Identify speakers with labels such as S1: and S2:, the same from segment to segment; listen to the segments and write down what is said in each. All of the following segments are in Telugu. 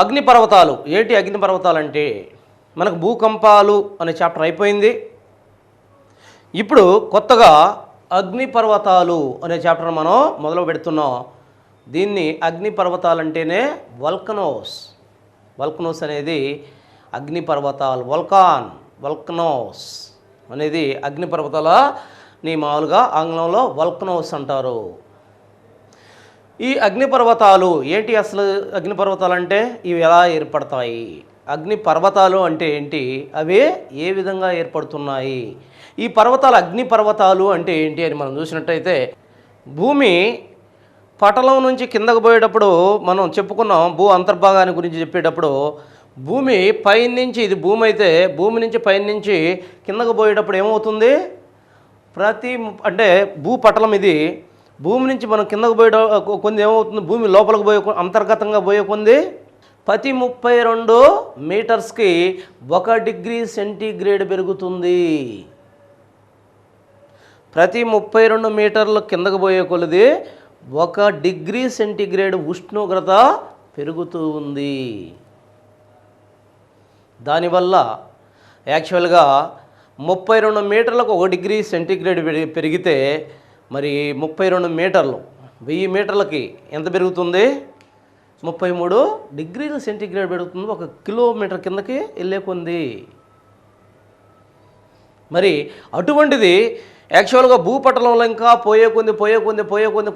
S1: అగ్నిపర్వతాలు ఏంటి? అగ్నిపర్వతాలు అంటే మనకు భూకంపాలు అనే చాప్టర్ అయిపోయింది. ఇప్పుడు కొత్తగా అగ్నిపర్వతాలు అనే చాప్టర్ మనం మొదలు పెడుతున్నాం. దీన్ని అగ్నిపర్వతాలు అంటేనే వల్కనోస్ అనేది అగ్నిపర్వతాలు. వల్కనోస్ అనేది అగ్నిపర్వతాలని మామూలుగా ఆంగ్లంలో వల్కనోస్ అంటారు. ఈ అగ్నిపర్వతాలు ఏంటి? అసలు అగ్నిపర్వతాలు అంటే ఇవి ఎలా ఏర్పడతాయి? అగ్నిపర్వతాలు అంటే ఏంటి? అవి ఏ విధంగా ఏర్పడుతున్నాయి? ఈ పర్వతాలు అగ్నిపర్వతాలు అంటే ఏంటి అని మనం చూసినట్టయితే, భూమి పటలం నుంచి కిందకు పోయేటప్పుడు మనం చెప్పుకున్నాం. భూ అంతర్భాగాన్ని గురించి చెప్పేటప్పుడు భూమి పైనుంచి, ఇది భూమి అయితే భూమి నుంచి పైనుంచి కిందకు పోయేటప్పుడు ఏమవుతుంది? అంటే భూపటలం ఇది. భూమి నుంచి మనం కిందకు పోయే కొంది ఏమవుతుంది? భూమి లోపలికి పోయే అంతర్గతంగా పోయే కొంది ప్రతి 32 మీటర్స్కి 1 డిగ్రీ సెంటీగ్రేడ్ పెరుగుతుంది. ప్రతి 32 మీటర్లు కిందకు పోయే కొలది 1 డిగ్రీ సెంటీగ్రేడ్ ఉష్ణోగ్రత పెరుగుతూ ఉంది. దానివల్ల యాక్చువల్గా 32 మీటర్లకు 1 డిగ్రీ సెంటీగ్రేడ్ పెరిగితే మరి 32 మీటర్లు 1000 మీటర్లకి ఎంత పెరుగుతుంది? 33 డిగ్రీల సెంటీగ్రేడ్ పెరుగుతుంది. 1 కిలోమీటర్ కిందకి వెళ్ళే కొంది. మరి అటువంటిది యాక్చువల్గా భూపటలంలో ఇంకా పోయే కొంది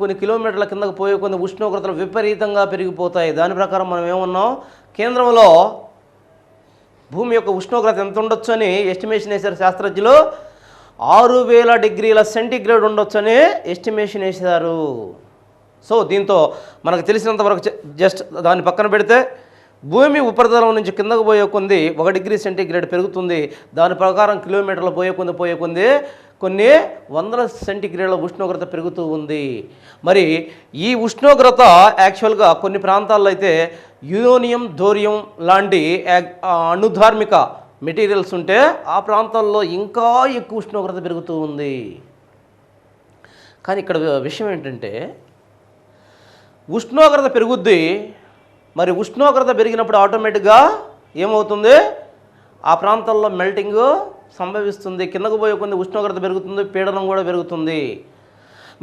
S1: కొన్ని కిలోమీటర్ల కిందకు పోయే కొంది ఉష్ణోగ్రతలు విపరీతంగా పెరిగిపోతాయి. దాని ప్రకారం మనం ఏమన్నాం? కేంద్రంలో భూమి యొక్క ఉష్ణోగ్రత ఎంత ఉండొచ్చు అని ఎస్టిమేషన్ వేశారు శాస్త్రజ్ఞులు. 6000 డిగ్రీల సెంటీగ్రేడ్ ఉండొచ్చని ఎస్టిమేషన్ వేశారు. సో దీంతో మనకు తెలిసినంత వరకు జస్ట్ దాన్ని పక్కన పెడితే భూమి ఉపరితలం నుంచి కిందకు పోయే కొంది 1 డిగ్రీ సెంటీగ్రేడ్ పెరుగుతుంది. దాని ప్రకారం కిలోమీటర్లు పోయే కొంది కొన్ని వందల సెంటీగ్రేడ్ల ఉష్ణోగ్రత పెరుగుతూ ఉంది. మరి ఈ ఉష్ణోగ్రత యాక్చువల్గా కొన్ని ప్రాంతాల్లో అయితే యురేనియం, థోరియం లాంటి అణుధార్మిక మెటీరియల్స్ ఉంటే ఆ ప్రాంతాల్లో ఇంకా ఎక్కువ ఉష్ణోగ్రత పెరుగుతూ ఉంది. కానీ ఇక్కడ విషయం ఏంటంటే, ఉష్ణోగ్రత పెరుగుద్ది. మరి ఉష్ణోగ్రత పెరిగినప్పుడు ఆటోమేటిక్గా ఏమవుతుంది? ఆ ప్రాంతాల్లో మెల్టింగ్ సంభవిస్తుంది. కిందకు పోయే కొంది ఉష్ణోగ్రత పెరుగుతుంది, పీడనం కూడా పెరుగుతుంది.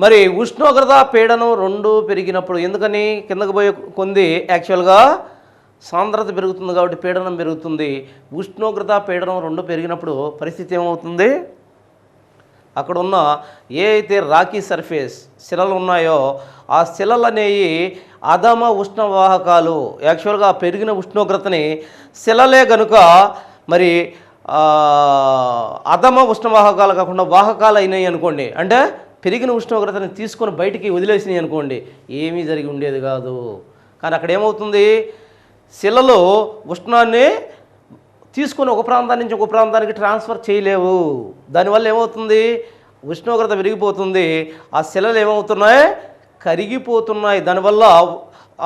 S1: మరి ఉష్ణోగ్రత, పీడనం రెండు పెరిగినప్పుడు, ఎందుకని? కిందకు పోయే కొంది యాక్చువల్గా సాంద్రత పెరుగుతుంది కాబట్టి పీడనం పెరుగుతుంది. ఉష్ణోగ్రత, పీడనం రెండు పెరిగినప్పుడు పరిస్థితి ఏమవుతుంది? అక్కడ ఉన్న ఏ అయితే రాకీ సర్ఫేస్ శిలలు ఉన్నాయో ఆ శిలలు అనేవి అధమ ఉష్ణవాహకాలు. యాక్చువల్గా పెరిగిన ఉష్ణోగ్రతని శిలలే కనుక మరి అధమ ఉష్ణవాహకాలు కాకుండా వాహకాలు అయినాయి అనుకోండి, అంటే పెరిగిన ఉష్ణోగ్రతని తీసుకొని బయటికి వదిలేసినాయి అనుకోండి, ఏమీ జరిగి ఉండేది కాదు. కానీ అక్కడ ఏమవుతుంది? శిలలు ఉష్ణాన్ని తీసుకొని ఒక ప్రాంతాన్ని నుంచి ఒక ప్రాంతానికి ట్రాన్స్ఫర్ చేయలేవు. దానివల్ల ఏమవుతుంది? ఉష్ణోగ్రత పెరిగిపోతుంది. ఆ శిలలు ఏమవుతున్నాయి? కరిగిపోతున్నాయి. దానివల్ల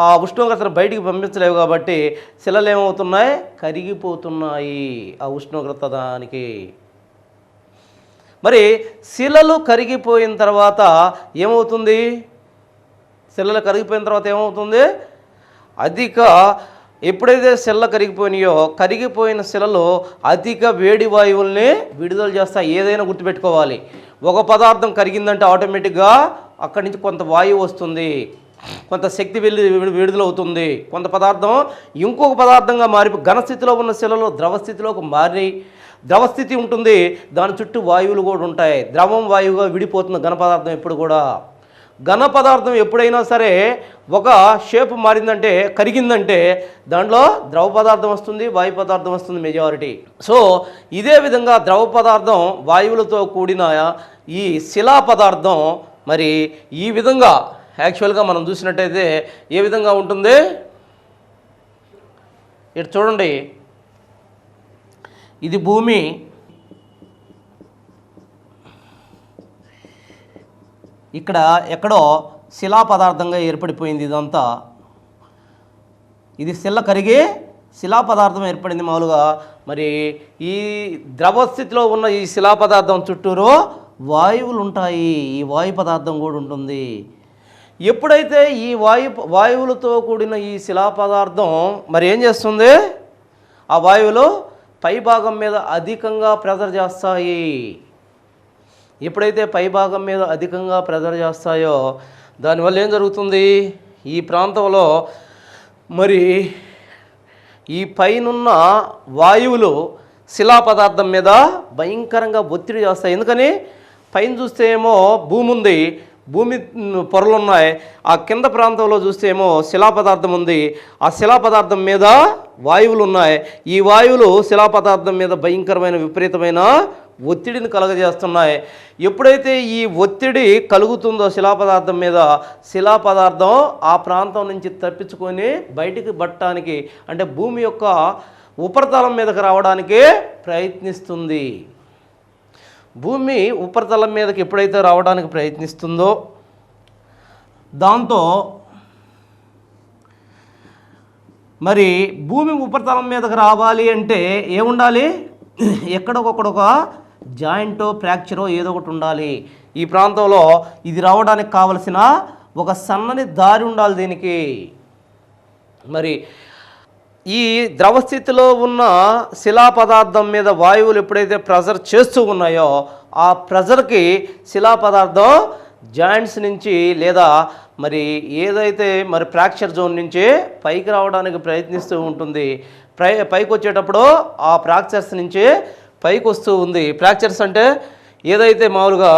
S1: ఆ ఉష్ణోగ్రతను బయటికి పంపించలేవు కాబట్టి శిలలు ఏమవుతున్నాయి? కరిగిపోతున్నాయి ఆ ఉష్ణోగ్రత దానికి. మరి శిలలు కరిగిపోయిన తర్వాత ఏమవుతుంది? శిలలు కరిగిపోయిన తర్వాత ఏమవుతుంది? ఎప్పుడైతే శిలలు కరిగిపోయినాయో కరిగిపోయిన శిలలు అధిక వేడి వాయువుల్ని విడుదల చేస్తాయి. ఏదైనా గుర్తుపెట్టుకోవాలి, ఒక పదార్థం కరిగిందంటే ఆటోమేటిక్గా అక్కడి నుంచి కొంత వాయువు వస్తుంది, కొంత శక్తి విడుదలవుతుంది. కొంత పదార్థం ఇంకొక పదార్థంగా మారిపోయి ఘనస్థితిలో ఉన్న శిలలు ద్రవస్థితిలోకి మారి, ద్రవస్థితి ఉంటుంది, దాని చుట్టూ వాయువులు కూడా ఉంటాయి. ద్రవం వాయువుగా విడిపోతుంది ఘన పదార్థం ఎప్పుడు కూడా. ఘన పదార్థం ఎప్పుడైనా సరే ఒక షేప్ మారిందంటే, కరిగిందంటే దాంట్లో ద్రవ పదార్థం వస్తుంది, వాయు పదార్థం వస్తుంది మెజారిటీ. సో ఇదే విధంగా ద్రవ పదార్థం వాయువులతో కూడిన ఈ శిలా పదార్థం మరి ఈ విధంగా యాక్చువల్గా మనం చూసినట్టయితే ఏ విధంగా ఉంటుంది? ఇటు చూడండి, ఇది భూమి, ఇక్కడ ఎక్కడో శిలా పదార్థంగా ఏర్పడిపోయింది. ఇదంతా ఇది శిల కరిగి శిలా పదార్థం ఏర్పడింది మామూలుగా. మరి ఈ ద్రవస్థితిలో ఉన్న ఈ శిలా పదార్థం చుట్టూరు వాయువులు ఉంటాయి, ఈ వాయు పదార్థం కూడా ఉంటుంది. ఎప్పుడైతే ఈ వాయువులతో కూడిన ఈ శిలా పదార్థం మరి ఏం చేస్తుంది, ఆ వాయువులు పై భాగం మీద అధికంగా ప్రెజర్ చేస్తాయి. ఎప్పుడైతే పై భాగం మీద అధికంగా ప్రెజర్ చేస్తాయో దానివల్ల ఏం జరుగుతుంది, ఈ ప్రాంతంలో మరి ఈ పైనున్న వాయువులు శిలా పదార్థం మీద భయంకరంగా ఒత్తిడి చేస్తాయి. ఎందుకని పైన చూస్తే ఏమో భూమి ఉంది, భూమి పొరలు ఉన్నాయి, ఆ కింద ప్రాంతంలో చూస్తే ఏమో శిలా పదార్థం ఉంది, ఆ శిలా పదార్థం మీద వాయువులు ఉన్నాయి. ఈ వాయువులు శిలా పదార్థం మీద భయంకరమైన విపరీతమైన ఒత్తిడిని కలుగజేస్తున్నాయి. ఎప్పుడైతే ఈ ఒత్తిడి కలుగుతుందో శిలా పదార్థం మీద, శిలా పదార్థం ఆ ప్రాంతం నుంచి తప్పించుకొని బయటికి పట్టడానికి అంటే భూమి యొక్క ఉపరితలం మీదకి రావడానికి ప్రయత్నిస్తుంది. భూమి ఉపరితలం మీదకి ఎప్పుడైతే రావడానికి ప్రయత్నిస్తుందో దాంతో మరి భూమి ఉపరితలం మీదకి రావాలి అంటే ఏముండాలి, ఎక్కడొకడొక జాయింటో ఫ్రాక్చరో ఏదో ఒకటి ఉండాలి. ఈ ప్రాంతంలో ఇది రావడానికి కావలసిన ఒక సన్నని దారి ఉండాలి దీనికి. మరి ఈ ద్రవస్థితిలో ఉన్న శిలా పదార్థం మీద వాయువులు ఎప్పుడైతే ప్రెజర్ చేస్తూ ఉన్నాయో ఆ ప్రెజర్కి శిలా పదార్థం జాయింట్స్ నుంచి లేదా మరి ఏదైతే మరి ఫ్రాక్చర్ జోన్ నుంచి పైకి రావడానికి ప్రయత్నిస్తూ ఉంటుంది. పైకి వచ్చేటప్పుడు ఆ ఫ్రాక్చర్స్ నుంచి పైకి వస్తూ ఉంది. ఫ్రాక్చర్స్ అంటే ఏదైతే మామూలుగా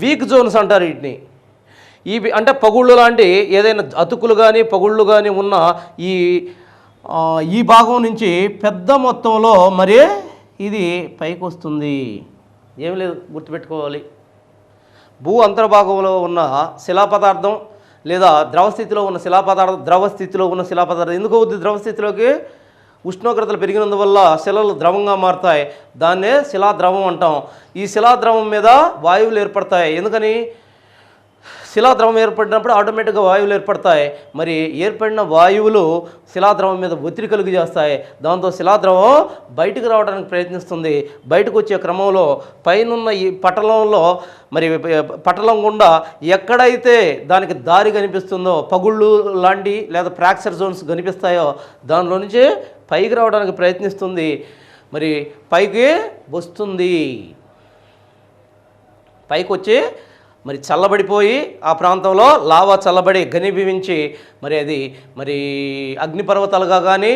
S1: వీక్ జోన్స్ అంటారు వీటిని. ఇవి అంటే పగుళ్ళు లాంటి ఏదైనా అతుకులు కానీ పగుళ్ళు కానీ ఉన్న ఈ భాగం నుంచి పెద్ద మొత్తంలో మరి ఇది పైకి వస్తుంది. ఏం లేదు, గుర్తుపెట్టుకోవాలి. భూ అంతర్భాగంలో ఉన్న శిలా పదార్థం లేదా ద్రవస్థితిలో ఉన్న శిలా పదార్థం, ద్రవస్థితిలో ఉన్న శిలా పదార్థం ఎందుకు అవుతుంది ద్రవస్థితిలోకి, ఉష్ణోగ్రతలు పెరిగినందువల్ల శిలలు ద్రవంగా మారుతాయి. దాన్నే శిలాద్రవం అంటాం. ఈ శిలాద్రవం మీద వాయువులు ఏర్పడతాయి. ఎందుకని శిలాద్రవం ఏర్పడినప్పుడు ఆటోమేటిక్గా వాయువులు ఏర్పడతాయి. మరి ఏర్పడిన వాయువులు శిలాద్రవం మీద ఒత్తిడి కలుగు చేస్తాయి. దాంతో శిలాద్రవం బయటకు రావడానికి ప్రయత్నిస్తుంది. బయటకు వచ్చే క్రమంలో పైనున్న ఈ పటలంలో మరి పటలం గుండా ఎక్కడైతే దానికి దారి కనిపిస్తుందో పగుళ్ళు లాంటి లేదా ఫ్రాక్చర్ జోన్స్ కనిపిస్తాయో దానిలో నుంచి పైకి రావడానికి ప్రయత్నిస్తుంది. మరి పైకి వస్తుంది. పైకి వచ్చి మరి చల్లబడిపోయి ఆ ప్రాంతంలో లావా చల్లబడి ఘనీభవించి మరి అగ్నిపర్వతాలుగా కానీ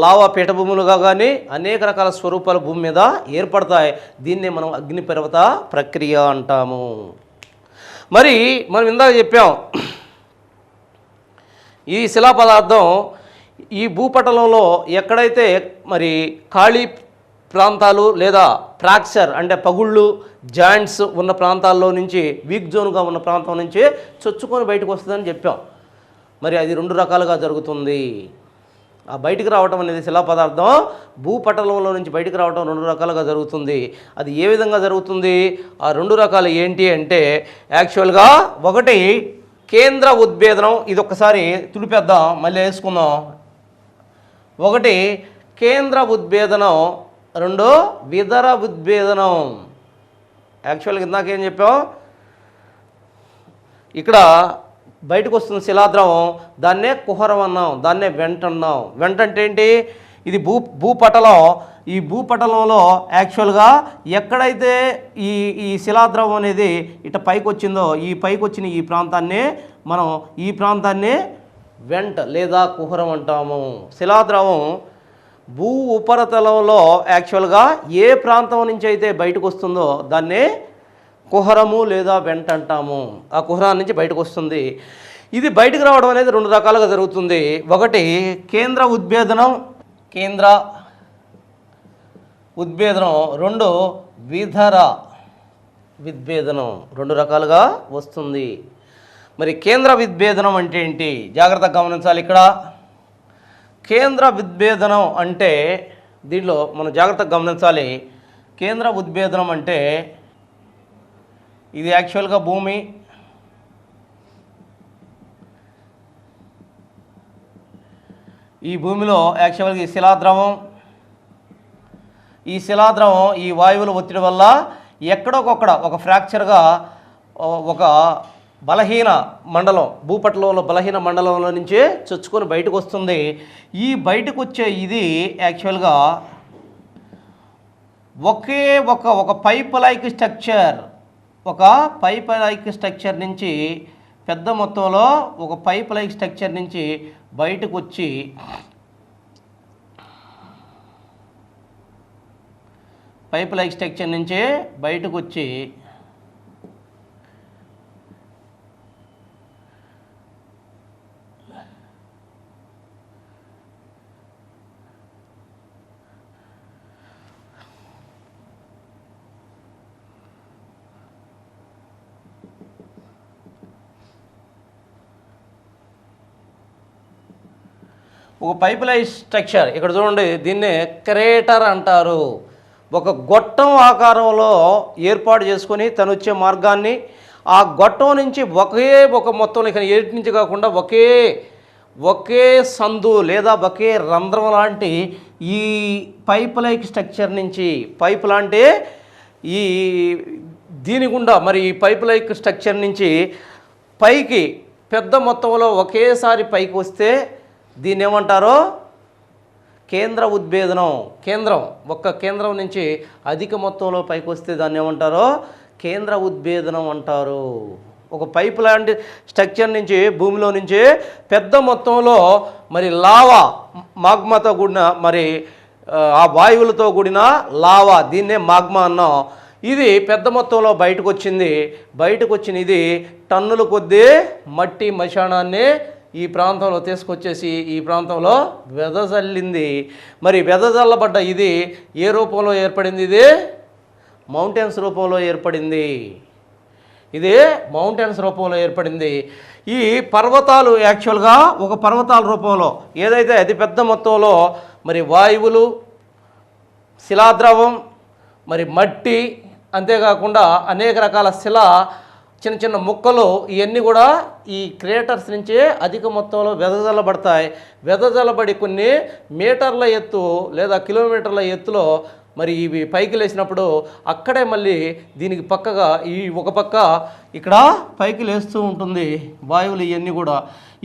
S1: లావా పీఠభూములుగా కానీ అనేక రకాల స్వరూపాలు భూమి మీద ఏర్పడతాయి. దీన్నే మనం అగ్నిపర్వత ప్రక్రియ అంటాము. మరి మనం ఇందాక చెప్పాం ఈ శిలా పదార్థం ఈ భూపటలంలో ఎక్కడైతే మరి ఖాళీ ప్రాంతాలు లేదా ఫ్రాక్చర్ అంటే పగుళ్ళు జాయింట్స్ ఉన్న ప్రాంతాల్లో నుంచి వీక్ జోన్గా ఉన్న ప్రాంతం నుంచి చొచ్చుకొని బయటకు వస్తుందని చెప్పాం. మరి అది రెండు రకాలుగా జరుగుతుంది. ఆ బయటికి రావటం అనేది శిలా పదార్థం భూపటలంలో నుంచి బయటికి రావటం రెండు రకాలుగా జరుగుతుంది. అది ఏ విధంగా జరుగుతుంది, ఆ రెండు రకాలు ఏంటి అంటే యాక్చువల్గా ఒకటి కేంద్ర ఉద్భేదనం. ఇది ఒక్కసారి తుడిపేద్దాం, మళ్ళీ వేసుకుందాం. ఒకటి కేంద్ర ఉద్భేదనం, రెండో విదర ఉద్భేదనం. యాక్చువల్గా ఇందాకేం చెప్పాం, ఇక్కడ బయటకు వస్తుంది శిలాద్రవం, దాన్నే కుహరం అన్నాం, దాన్నే వెంట అన్నాం. వెంట అంటే ఏంటి, ఇది భూపటలం. ఈ భూపటలంలో యాక్చువల్గా ఎక్కడైతే ఈ శిలాద్రవం అనేది ఇట పైకి వచ్చిందో ఈ పైకి వచ్చిన ఈ ప్రాంతాన్ని మనం ఈ ప్రాంతాన్ని వెంట లేదా కుహరం అంటాము. శిలాద్రవం భూ ఉపరితలంలో యాక్చువల్గా ఏ ప్రాంతం నుంచి అయితే బయటకు వస్తుందో దాన్నే కుహరము లేదా వెంట అంటాము. ఆ కుహరాన్ని నుంచి బయటకు వస్తుంది. ఇది బయటకు రావడం అనేది రెండు రకాలుగా జరుగుతుంది. ఒకటి కేంద్ర ఉద్భేదనం, రెండు విధర విద్భేదనం. రెండు రకాలుగా వస్తుంది. మరి కేంద్ర విద్భేదనం అంటే ఏంటి జాగ్రత్తగా గమనించాలి. ఇక్కడ కేంద్ర విద్భేదనం అంటే దీనిలో మనం జాగ్రత్తగా గమనించాలి. కేంద్ర ఉద్భేదనం అంటే ఇది యాక్చువల్గా భూమి, ఈ భూమిలో యాక్చువల్గా ఈ శిలాద్రవం ఈ వాయువుల ఒత్తిడి వల్ల ఎక్కడొకొక్కడ ఒక ఫ్రాక్చర్గా ఒక బలహీన మండలం, భూపటలంలో బలహీన మండలంలో నుంచే చొచ్చుకొని బయటకు వస్తుంది. ఈ బయటకు వచ్చే ఇది యాక్చువల్గా ఒక పైప్ లైక్ స్ట్రక్చర్, ఒక పైప్ లైక్ స్ట్రక్చర్ నుంచి పెద్ద మొత్తంలో ఒక పైప్ లైక్ స్ట్రక్చర్ నుంచి బయటకు వచ్చి పైప్ లైక్ స్ట్రక్చర్ నుంచి బయటకు వచ్చి ఒక పైప్ లైన్ స్ట్రక్చర్ ఇక్కడ చూడండి, దీన్నే క్రేటర్ అంటారు. ఒక గొట్టం ఆకారంలో ఏర్పాటు చేసుకొని తను వచ్చే మార్గాన్ని ఆ గొట్టం నుంచి ఒక మొత్తం ఇక ఏటి నుంచి కాకుండా ఒకే సందు లేదా ఒకే రంధ్రం లాంటి ఈ పైప్ లైక్ స్ట్రక్చర్ నుంచి పైప్ లాంటి ఈ దీని గుండా మరి ఈ పైప్ లైక్ స్ట్రక్చర్ నుంచి పైకి పెద్ద మొత్తంలో ఒకేసారి పైకి వస్తే దీన్ని ఏమంటారో కేంద్ర ఉద్భేదనం. ఒక్క కేంద్రం నుంచి అధిక మొత్తంలో పైకి వస్తే దాన్ని ఏమంటారో కేంద్ర ఉద్భేదనం అంటారు. ఒక పైప్ లాంటి స్ట్రక్చర్ నుంచి భూమిలో నుంచి పెద్ద మొత్తంలో మరి లావా మాగ్మాతో కూడిన మరి ఆ వాయువులతో కూడిన లావా, దీన్నే మాగ్మా అన్నాం. ఇది పెద్ద మొత్తంలో బయటకు వచ్చిన ఇది టన్నుల కొద్దీ మట్టి మశానాన్ని ఈ ప్రాంతంలో తీసుకొచ్చేసి ఈ ప్రాంతంలో వెదజల్లింది. మరి వెదజల్లబడ్డ ఇది ఏ రూపంలో ఏర్పడింది? ఇది మౌంటైన్స్ రూపంలో ఏర్పడింది. ఈ పర్వతాలు యాక్చువల్గా ఒక పర్వతాల రూపంలో ఏదైతే అతి పెద్ద మొత్తంలో మరి వాయువులు, శిలాద్రవం, మరి మట్టి, అంతేకాకుండా అనేక రకాల చిన్న చిన్న ముక్కలు ఇవన్నీ కూడా ఈ క్రేటర్స్ నుంచే అధిక మొత్తంలో వెదజల్లబడి కొన్ని మీటర్ల ఎత్తు లేదా కిలోమీటర్ల ఎత్తులో మరి ఇవి పైకి లేచినప్పుడు అక్కడే మళ్ళీ దీనికి పక్కగా ఒక పక్క ఇక్కడ పైకి లేస్తూ ఉంటుంది వాయువులు. ఇవన్నీ కూడా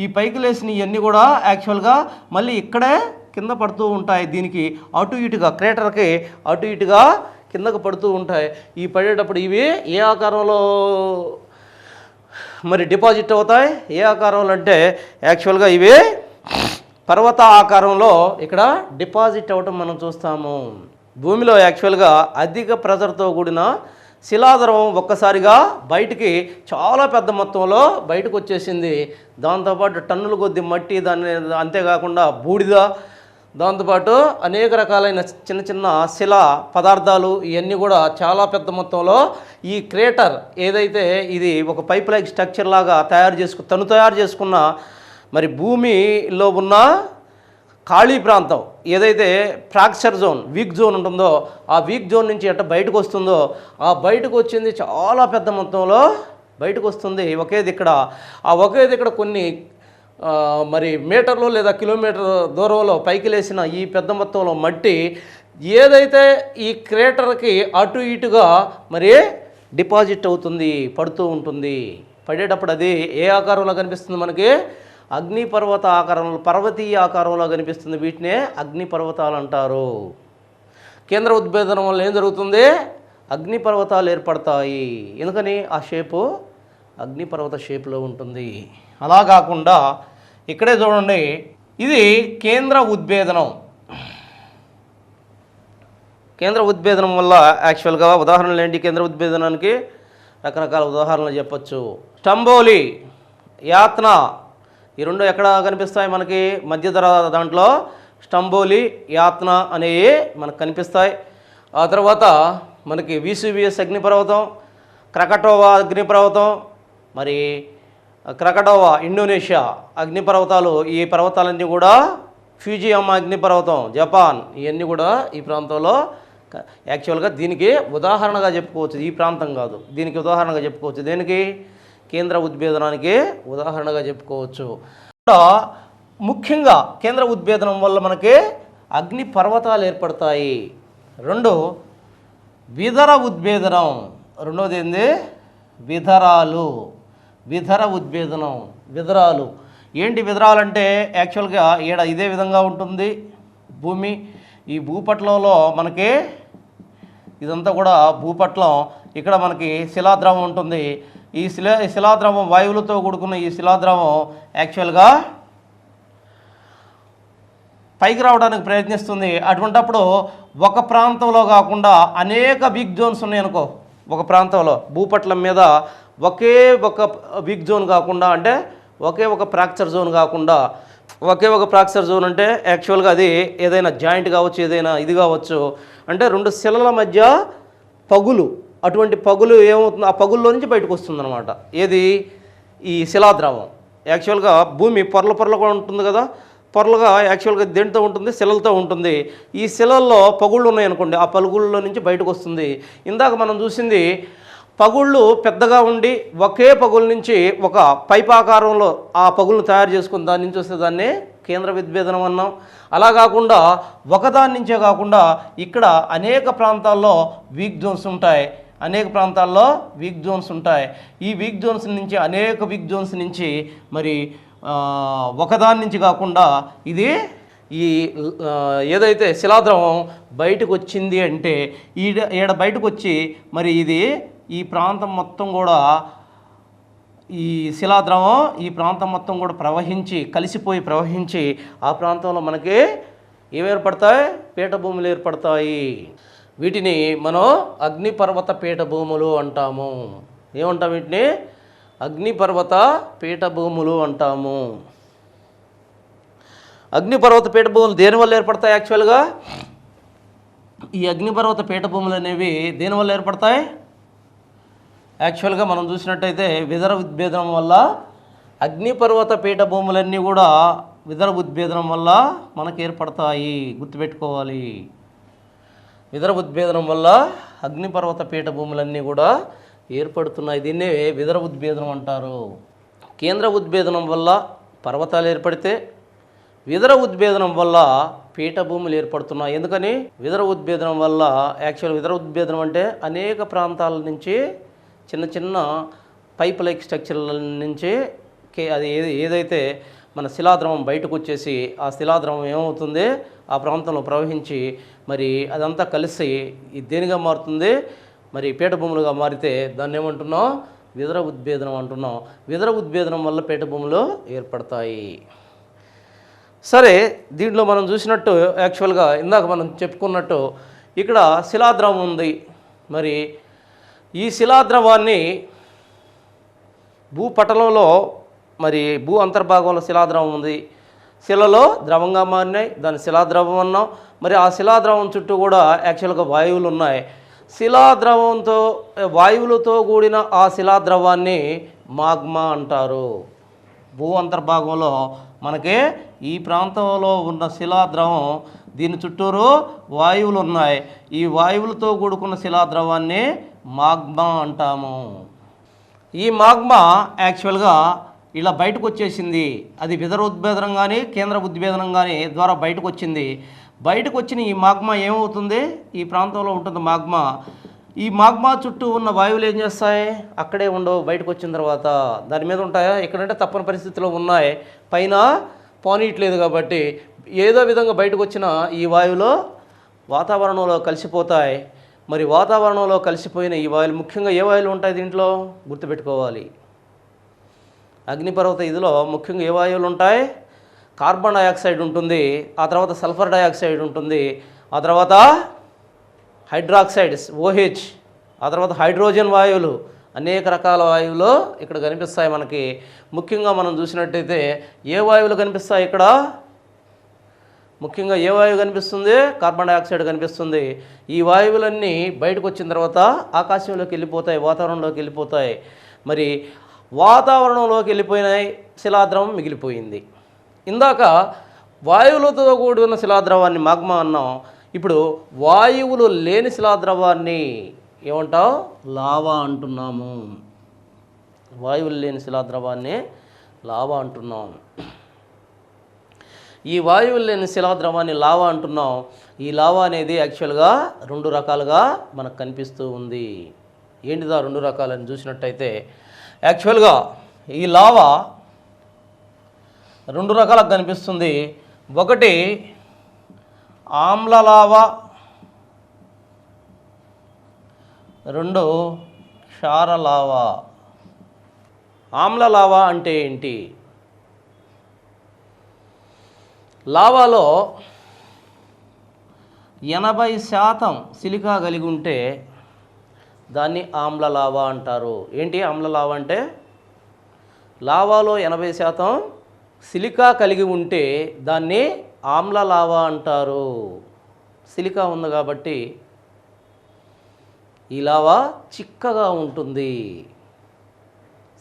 S1: ఈ పైకి లేచిన ఇవన్నీ కూడా యాక్చువల్గా మళ్ళీ ఇక్కడే కింద పడుతూ ఉంటాయి. దీనికి అటు ఇటుగా క్రేటర్కి అటు ఇటుగా కిందకు పడుతూ ఉంటాయి. ఈ పడేటప్పుడు ఇవి ఏ ఆకారంలో మరి డిపాజిట్ అవుతాయి? ఏ ఆకారంలో అంటే యాక్చువల్గా ఇవి పర్వత ఆకారంలో ఇక్కడ డిపాజిట్ అవ్వటం మనం చూస్తాము. భూమిలో యాక్చువల్గా అధిక ప్రెజర్తో కూడిన శిలాద్రవం ఒక్కసారిగా బయటికి చాలా పెద్ద మొత్తంలో బయటకు వచ్చేసింది. దాంతోపాటు టన్నుల కొద్ది మట్టి, దాన్ని అంతేకాకుండా బూడిద, దాంతోపాటు అనేక రకాలైన చిన్న చిన్న శిలా పదార్థాలు ఇవన్నీ కూడా చాలా పెద్ద మొత్తంలో ఈ క్రేటర్ ఏదైతే ఇది ఒక పైప్ లైక్ స్ట్రక్చర్ లాగా తయారు చేసుకున్న మరి భూమిలో ఉన్న ఖాళీ ప్రాంతం ఏదైతే ఫ్రాక్చర్ జోన్, వీక్ జోన్ ఉంటుందో ఆ వీక్ జోన్ నుంచి ఎట్ట బయటకు వస్తుందో ఆ బయటకు వచ్చింది చాలా పెద్ద మొత్తంలో బయటకు వస్తుంది ఒకే దిక్కడ కొన్ని మరి మీటర్లు లేదా కిలోమీటర్ దూరంలో పైకి లేసిన ఈ పెద్ద మొత్తంలో మట్టి ఏదైతే ఈ క్రేటర్కి అటు ఇటుగా మరి డిపాజిట్ అవుతుంది, పడుతూ ఉంటుంది. పడేటప్పుడు అది ఏ ఆకారంలో కనిపిస్తుంది? మనకి అగ్నిపర్వత ఆకారంలో, పర్వతీయ ఆకారంలో కనిపిస్తుంది. వీటినే అగ్నిపర్వతాలు అంటారు. కేంద్ర ఉద్భేదనం వల్ల ఏం జరుగుతుంది? అగ్నిపర్వతాలు ఏర్పడతాయి. ఎందుకని? ఆ షేపు అగ్నిపర్వత షేపులో ఉంటుంది. అలా కాకుండా ఇక్కడే చూడండి, ఇది కేంద్ర ఉద్భేదనం వల్ల యాక్చువల్గా ఉదాహరణలు ఏంటి? కేంద్ర ఉద్భేదనానికి రకరకాల ఉదాహరణలు చెప్పచ్చు. స్టంబోలి, యాత్న, ఈ రెండు ఎక్కడ కనిపిస్తాయి మనకి? మధ్యధరా దాంట్లో స్టంబోలి, యాత్న అనేవి మనకు కనిపిస్తాయి. ఆ తర్వాత మనకి వీసువియస్ అగ్నిపర్వతం, క్రకటోవా అగ్నిపర్వతం, మరి క్రకటోవా ఇండోనేషియా అగ్నిపర్వతాలు. ఈ పర్వతాలన్నీ కూడా ఫ్యూజియామా అగ్నిపర్వతం జపాన్, ఇవన్నీ కూడా ఈ ప్రాంతంలో యాక్చువల్గా దీనికి ఉదాహరణగా చెప్పుకోవచ్చు. ఈ ప్రాంతం కాదు, దీనికి ఉదాహరణగా చెప్పుకోవచ్చు. దేనికి? కేంద్ర ఉద్భేదనానికి ఉదాహరణగా చెప్పుకోవచ్చు. ముఖ్యంగా కేంద్ర ఉద్భేదనం వల్ల మనకి అగ్ని పర్వతాలు ఏర్పడతాయి. రెండు, విదర ఉద్భేదనం. రెండవది ఏంది? విదరాలు. విధర ఉద్భేదనం. విధరాలు ఏంటి? విధరాలు అంటే యాక్చువల్గా ఈడ ఇదే విధంగా ఉంటుంది భూమి. ఈ భూపటలంలో మనకి ఇదంతా కూడా భూపటలం. ఇక్కడ మనకి శిలాద్రవం ఉంటుంది. ఈ శిలాద్రవం వాయువులతో కూడుకున్న ఈ శిలాద్రవం యాక్చువల్గా పైకి రావడానికి ప్రయత్నిస్తుంది. అటువంటప్పుడు ఒక ప్రాంతంలో కాకుండా అనేక వీక్ జోన్స్ ఉన్నాయనుకో, ఒక ప్రాంతంలో భూపటలం మీద ఒకే ఒక వీక్ జోన్ కాకుండా, అంటే ఒకే ఒక ఫ్రాక్చర్ జోన్ కాకుండా, ఒకే ఒక ఫ్రాక్చర్ జోన్ అంటే యాక్చువల్గా అది ఏదైనా జాయింట్ కావచ్చు, ఏదైనా ఇది కావచ్చు. అంటే రెండు శిలల మధ్య పగులు, అటువంటి పగులు ఏమవుతుంది, ఆ పగుల్లో నుంచి బయటకు వస్తుందన్నమాట. ఏది? ఈ శిలాద్రవం. యాక్చువల్గా భూమి పొరలుగా ఉంటుంది కదా, పొరలుగా యాక్చువల్గా దేంతో ఉంటుంది? శిలలతో ఉంటుంది. ఈ శిలల్లో పగుళ్ళు ఉన్నాయనుకోండి, ఆ పగుళ్ళలో నుంచి బయటకు వస్తుంది. ఇందాక మనం చూసింది పగుళ్ళు పెద్దగా ఉండి ఒకే పగుల నుంచి ఒక పైపాకారంలో ఆ పగులను తయారు చేసుకుని దాని నుంచి వస్తే దాన్ని కేంద్ర విద్భేదనం అన్నాం. అలా కాకుండా ఒకదాని నుంచే కాకుండా ఇక్కడ అనేక ప్రాంతాల్లో వీక్ జోన్స్ ఉంటాయి. అనేక ప్రాంతాల్లో వీక్ జోన్స్ ఉంటాయి. ఈ వీక్ జోన్స్ నుంచి, అనేక వీక్ జోన్స్ నుంచి మరి ఒకదాని నుంచి కాకుండా ఇది ఈ ఏదైతే శిలాద్రవం బయటకు వచ్చింది అంటే ఈడ బయటకు వచ్చి మరి ఇది ఈ ప్రాంతం మొత్తం కూడా, ఈ శిలాద్రవం ఈ ప్రాంతం మొత్తం కూడా ప్రవహించి ఆ ప్రాంతంలో మనకి ఏమి ఏర్పడతాయి? పీఠభూములు ఏర్పడతాయి. వీటిని మనం అగ్నిపర్వత పీఠభూములు అంటాము. ఏమంటాం వీటిని? అగ్నిపర్వత పీఠభూములు అంటాము. అగ్నిపర్వత పీఠభూములు దేనివల్ల ఏర్పడతాయి? యాక్చువల్గా ఈ అగ్నిపర్వత పీఠభూములు అనేవి దేనివల్ల ఏర్పడతాయి? యాక్చువల్గా మనం చూసినట్టయితే విధర ఉద్భేదనం వల్ల అగ్నిపర్వత పీఠభూములన్నీ కూడా విధర ఉద్భేదనం వల్ల మనకు ఏర్పడతాయి. గుర్తుపెట్టుకోవాలి. విధర ఉద్భేదనం వల్ల అగ్నిపర్వత పీఠభూములన్నీ కూడా ఏర్పడుతున్నాయి. దీన్నే విధర ఉద్భేదనం అంటారు. కేంద్ర ఉద్భేదనం వల్ల పర్వతాలు ఏర్పడితే విధర ఉద్భేదనం వల్ల పీఠభూములు ఏర్పడుతున్నాయి. ఎందుకని? విధర ఉద్భేదనం వల్ల యాక్చువల్ విధర ఉద్భేదనం అంటే అనేక ప్రాంతాల నుంచి చిన్న చిన్న పైప్ లైక్ స్ట్రక్చర్ల నుంచి అది ఏదైతే మన శిలాద్రవం బయటకు వచ్చేసి ఆ శిలాద్రవం ఏమవుతుంది? ఆ ప్రాంతంలో ప్రవహించి మరి అదంతా కలిసి దేనిగా మారుతుంది? మరి పీఠభూములుగా మారితే దాన్ని ఏమంటున్నాం? విధర ఉద్భేదనం అంటున్నాం. విధర ఉద్భేదనం వల్ల పీఠభూములు ఏర్పడతాయి. సరే, దీంట్లో మనం చూసినట్టు యాక్చువల్గా ఇందాక మనం చెప్పుకున్నట్టు ఇక్కడ శిలాద్రవం ఉంది. మరి ఈ శిలాద్రవాన్ని భూపటలంలో మరి భూ అంతర్భాగంలో శిలాద్రవం ఉంది. శిలలో ద్రవంగా మారినాయి, దాని శిలాద్రవం అన్నాం. మరి ఆ శిలాద్రవం చుట్టూ కూడా యాక్చువల్గా వాయువులు ఉన్నాయి. శిలాద్రవంతో వాయువులతో కూడిన ఆ శిలాద్రవాన్ని మాగ్మా అంటారు. భూ అంతర్భాగంలో మనకి ఈ ప్రాంతంలో ఉన్న శిలాద్రవం, దీని చుట్టూరు వాయువులు ఉన్నాయి. ఈ వాయువులతో కూడుకున్న శిలాద్రవాన్ని మాగ్మా అంటాము. ఈ మాగ్మా యాక్చువల్గా ఇలా బయటకు వచ్చేసింది. అది విధర ఉద్భేదనం కానీ కేంద్ర ఉద్భేదనం కానీ ద్వారా బయటకు వచ్చింది. బయటకు వచ్చిన ఈ మాగ్మా ఏమవుతుంది? ఈ ప్రాంతంలో ఉంటుంది మాగ్మా. ఈ మాగ్మా చుట్టూ ఉన్న వాయువులు ఏం చేస్తాయి? అక్కడే ఉండవు. బయటకు వచ్చిన తర్వాత దాని మీద ఉంటాయా? ఎక్కడంటే తప్పని పరిస్థితిలో ఉన్నాయి, పైన పోనీయట్లేదు. కాబట్టి ఏదో విధంగా బయటకు వచ్చిన ఈ వాయువులు వాతావరణంలో కలిసిపోతాయి. మరి వాతావరణంలో కలిసిపోయిన ఈ వాయువులు ముఖ్యంగా ఏ వాయువులు ఉంటాయి దీంట్లో? గుర్తుపెట్టుకోవాలి. అగ్నిపర్వత ఇదిలో ముఖ్యంగా ఏ వాయువులు ఉంటాయి? కార్బన్ డయాక్సైడ్ ఉంటుంది, ఆ తర్వాత సల్ఫర్ డయాక్సైడ్ ఉంటుంది, ఆ తర్వాత హైడ్రాక్సైడ్స్ OH, ఆ తర్వాత హైడ్రోజన్ వాయువులు, అనేక రకాల వాయువులు ఇక్కడ కనిపిస్తాయి మనకి. ముఖ్యంగా మనం చూసినట్టయితే ఏ వాయువులు కనిపిస్తాయి ఇక్కడ? ముఖ్యంగా ఏ వాయువు కనిపిస్తుంది? కార్బన్ డయాక్సైడ్ కనిపిస్తుంది. ఈ వాయువులన్నీ బయటకు వచ్చిన తర్వాత ఆకాశంలోకి వెళ్ళిపోతాయి, వాతావరణంలోకి వెళ్ళిపోతాయి. మరి వాతావరణంలోకి వెళ్ళిపోయినాయి, శిలాద్రవం మిగిలిపోయింది. ఇందాక వాయువులతో కూడిన శిలాద్రవాన్ని మాగ్మా అన్నాం. ఇప్పుడు వాయువులు లేని శిలాద్రవాన్ని ఏమంటావు? లావా అంటున్నాము. వాయువులు లేని శిలాద్రవాన్ని లావా అంటున్నాం. ఈ వాయువులు లేని శిలాద్రవాన్ని లావా అంటున్నాం. ఈ లావా అనేది యాక్చువల్గా రెండు రకాలుగా మనకు కనిపిస్తూ ఉంది. ఏంటిదా రెండు రకాలని చూసినట్టయితే యాక్చువల్గా ఈ లావా రెండు రకాలకు కనిపిస్తుంది. ఒకటి ఆమ్ల లావా, రెండు క్షార లావా. ఆమ్ల లావా అంటే ఏంటి? లావాలో 80% సిలికా కలిగి ఉంటే దాన్ని ఆమ్ల లావా అంటారు. ఏంటి ఆమ్ల లావా అంటే? లావాలో 80% సిలికా కలిగి ఉంటే దాన్ని ఆమ్ల లావా అంటారు. సిలికా ఉంది కాబట్టి ఈ లావా చిక్కగా ఉంటుంది.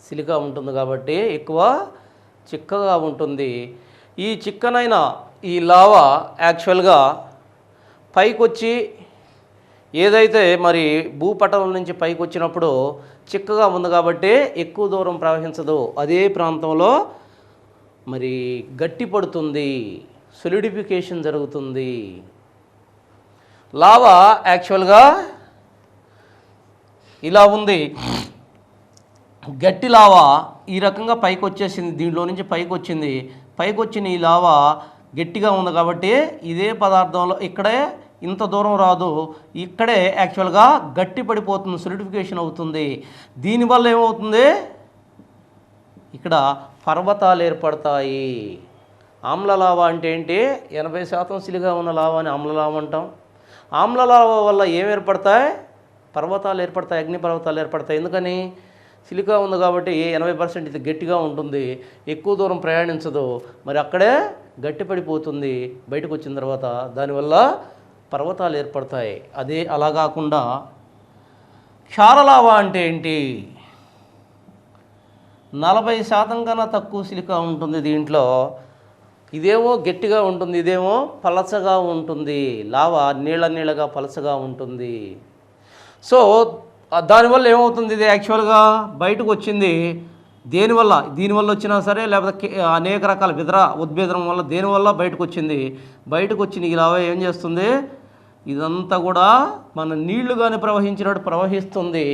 S1: సిలికా ఉంటుంది కాబట్టి ఎక్కువ చిక్కగా ఉంటుంది. ఈ చిక్కనైన ఈ లావా యాక్చువల్గా పైకొచ్చి ఏదైతే మరి భూపటలం నుంచి పైకి వచ్చినప్పుడు చిక్కగా ఉంది కాబట్టి ఎక్కువ దూరం ప్రవహించదు. అదే ప్రాంతంలో మరి గట్టి పడుతుంది, సొలిడిఫికేషన్ జరుగుతుంది. లావా యాక్చువల్గా ఇలా ఉంది. గట్టి లావా ఈ రకంగా పైకి వచ్చేసింది, దీంట్లో నుంచి పైకి వచ్చింది. పైకి వచ్చిన ఈ లావా గట్టిగా ఉంది కాబట్టి ఇదే పదార్థంలో ఇక్కడే ఇంత దూరం రాదు, ఇక్కడే యాక్చువల్గా గట్టి పడిపోతుంది, సొలిడిఫికేషన్ అవుతుంది. దీనివల్ల ఏమవుతుంది? ఇక్కడ పర్వతాలు ఏర్పడతాయి. ఆమ్ల లావా అంటే ఏంటి? 80% సిలిగా ఉన్న లావాని ఆమ్ల లావా అంటాం. ఆమ్ల లావా వల్ల ఏం ఏర్పడతాయి? పర్వతాలు ఏర్పడతాయి, అగ్ని పర్వతాలు ఏర్పడతాయి. ఎందుకని? సిలికా ఉంది కాబట్టి 80% ఇది గట్టిగా ఉంటుంది, ఎక్కువ దూరం ప్రయాణించదు, మరి అక్కడే గట్టి పడిపోతుంది. బయటకు వచ్చిన తర్వాత దానివల్ల పర్వతాలు ఏర్పడతాయి. అదే అలా కాకుండా క్షారలావా అంటే ఏంటి? 40% కన్నా తక్కువ సిలికా ఉంటుంది దీంట్లో. ఇదేమో గట్టిగా ఉంటుంది, ఇదేమో పలచగా ఉంటుంది. లావా నీళ్ళగా పలచగా ఉంటుంది. సో దానివల్ల ఏమవుతుంది? ఇది యాక్చువల్గా బయటకు వచ్చింది దీనివల్ల వచ్చినా సరే, లేకపోతే అనేక రకాల ఉద్భేదనం వల్ల దేనివల్ల బయటకు వచ్చింది. బయటకు వచ్చిన ఈ లావా ఏం చేస్తుంది? ఇదంతా కూడా మన నీళ్లుగానే ప్రవహించినట్టు ప్రవహిస్తుంది,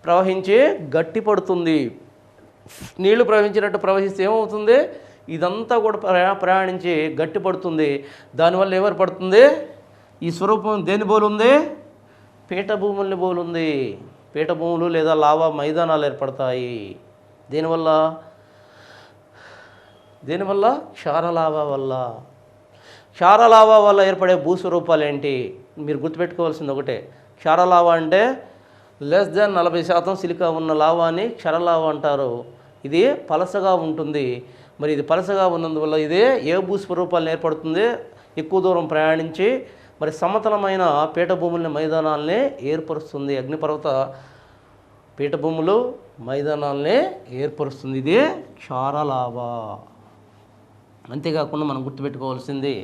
S1: ప్రవహించి గట్టి పడుతుంది. నీళ్లు ప్రవహించినట్టు ప్రవహిస్తే ఏమవుతుంది? ఇదంతా కూడా ప్రయాణించి గట్టి పడుతుంది. దానివల్ల ఏర్పడుతుంది? ఈ స్వరూపం దేని పోలుంది? పీఠభూముల్ని పోలుంది. పీఠభూములు లేదా లావా మైదానాలు ఏర్పడతాయి. దేనివల్ల? క్షారలావా వల్ల. క్షారలావా వల్ల ఏర్పడే భూస్వరూపాలు ఏంటి? మీరు గుర్తుపెట్టుకోవాల్సింది ఒకటే. క్షారలావా అంటే <40% 40% సిలికా ఉన్న లావాని క్షారలావా అంటారు. ఇది పలసగా ఉంటుంది. మరి ఇది పలసగా ఉన్నందువల్ల ఇదే ఏ భూస్వరూపాలను ఏర్పడుతుంది? ఎక్కువ దూరం ప్రయాణించి మరి సమతలమైన పీఠభూముల్ని మైదానాల్ని ఏర్పరుస్తుంది. అగ్నిపర్వత పీఠభూములు మైదానాల్ని ఏర్పరుస్తుంది. ఇది క్షారలావా. అంతేకాకుండా మనం గుర్తుపెట్టుకోవాల్సింది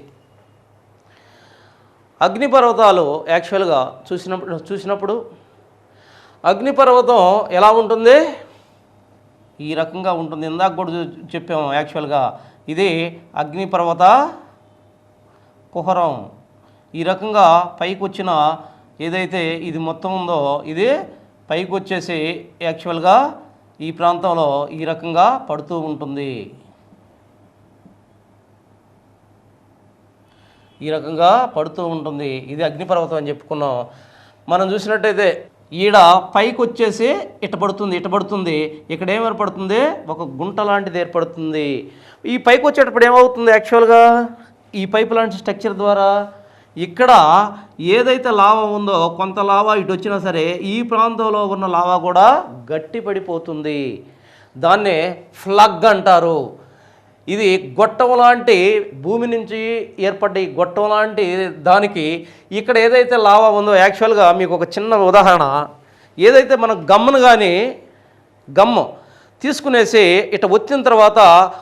S1: అగ్నిపర్వతాలు యాక్చువల్గా చూసినప్పుడు అగ్నిపర్వతం ఎలా ఉంటుంది? ఈ రకంగా ఉంటుంది. ఇందాక కూడా చెప్పాము యాక్చువల్గా ఇది అగ్నిపర్వత కుహరం. ఈ రకంగా పైకి వచ్చిన ఏదైతే ఇది మొత్తం ఉందో ఇది పైకి వచ్చేసి యాక్చువల్గా ఈ ప్రాంతంలో ఈ రకంగా పడుతూ ఉంటుంది. ఈ రకంగా పడుతూ ఉంటుంది. ఇది అగ్నిపర్వతం అని చెప్పుకున్నాం. మనం చూసినట్టయితే ఈడ పైకి వచ్చేసి ఇట పడుతుంది. ఇక్కడ ఏం ఏర్పడుతుంది? ఒక గుంట లాంటిది ఏర్పడుతుంది. ఈ పైకి వచ్చేటప్పుడు ఏమవుతుంది? యాక్చువల్గా ఈ పైపు లాంటి స్ట్రక్చర్ ద్వారా ఇక్కడ ఏదైతే లావా ఉందో కొంత లావా ఇటు వచ్చినా సరే ఈ ప్రాంతంలో ఉన్న లావా కూడా గట్టి పడిపోతుంది. దాన్నే ఫ్లగ్ అంటారు. ఇది గొట్టం లాంటి భూమి నుంచి ఏర్పడ్డ ఈ గొట్టం లాంటి దానికి ఇక్కడ ఏదైతే లావా ఉందో యాక్చువల్గా మీకు ఒక చిన్న ఉదాహరణ, ఏదైతే మన గమ్ము తీసుకునేసి ఇట వచ్చిన తర్వాత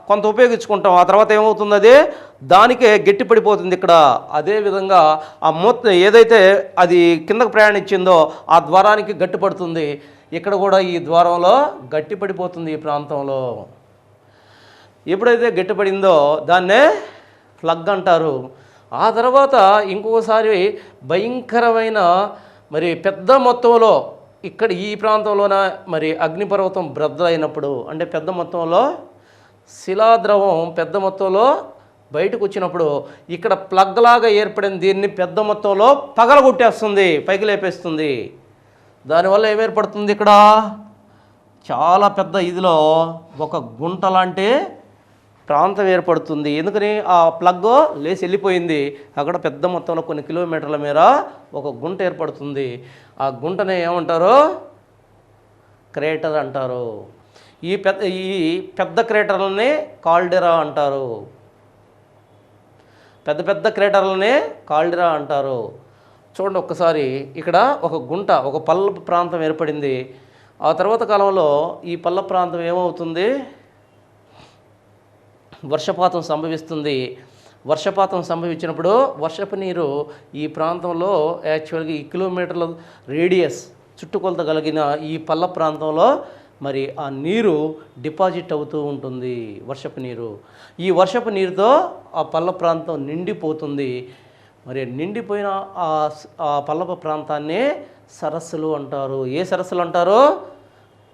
S1: కొంత ఉపయోగించుకుంటాం, ఆ తర్వాత ఏమవుతుంది? అది దానికే గట్టి పడిపోతుంది ఇక్కడ. అదేవిధంగా ఆ ఏదైతే అది కిందకు ప్రయాణించిందో ఆ ద్వారానికి గట్టి పడుతుంది. ఇక్కడ కూడా ఈ ద్వారంలో గట్టి పడిపోతుంది. ఈ ప్రాంతంలో ఎప్పుడైతే గట్టిపడిందో దాన్నే ఫ్లగ్ అంటారు. ఆ తర్వాత ఇంకొకసారి భయంకరమైన మరి పెద్ద మొత్తంలో ఇక్కడ ఈ ప్రాంతంలోన మరి అగ్నిపర్వతం బ్రద్దలైనప్పుడు అంటే పెద్ద మొత్తంలో శిలాద్రవం పెద్ద మొత్తంలో బయటకు వచ్చినప్పుడు ఇక్కడ ప్లగ్ లాగా ఏర్పడిన దీన్ని పెద్ద మొత్తంలో పగలగొట్టేస్తుంది, పైకి లేపేస్తుంది. దానివల్ల ఏమేర్పడుతుంది, ఇక్కడ చాలా పెద్ద ఇదిలో ఒక గుంట లాంటి ప్రాంతం ఏర్పడుతుంది. ఎందుకని ఆ ప్లగ్ లేచి వెళ్ళిపోయింది. అక్కడ పెద్ద మొత్తంలో కొన్ని కిలోమీటర్ల మేర ఒక గుంట ఏర్పడుతుంది. ఆ గుంటనే ఏమంటారు, క్రేటర్ అంటారు. ఈ పెద్ద క్రేటర్లని కాల్డెరా అంటారు. పెద్ద పెద్ద క్రేటర్లని కాల్డెరా అంటారు. చూడండి ఒక్కసారి, ఇక్కడ ఒక గుంట, ఒక పల్ల ప్రాంతం ఏర్పడింది. ఆ తర్వాత కాలంలో ఈ పల్ల ప్రాంతం ఏమవుతుంది, వర్షపాతం సంభవిస్తుంది. వర్షపాతం సంభవించినప్పుడు వర్షపు నీరు ఈ ప్రాంతంలో యాక్చువల్గా ఈ కిలోమీటర్ల రేడియస్ చుట్టుకొలత కలిగిన ఈ పల్ల ప్రాంతంలో మరి ఆ నీరు డిపాజిట్ అవుతూ ఉంటుంది, వర్షపు నీరు. ఈ వర్షపు నీరుతో ఆ పల్ల ప్రాంతం నిండిపోతుంది. మరి నిండిపోయిన ఆ పల్లపు ప్రాంతాన్ని సరస్సులు అంటారు. ఏ సరస్సులు అంటారు,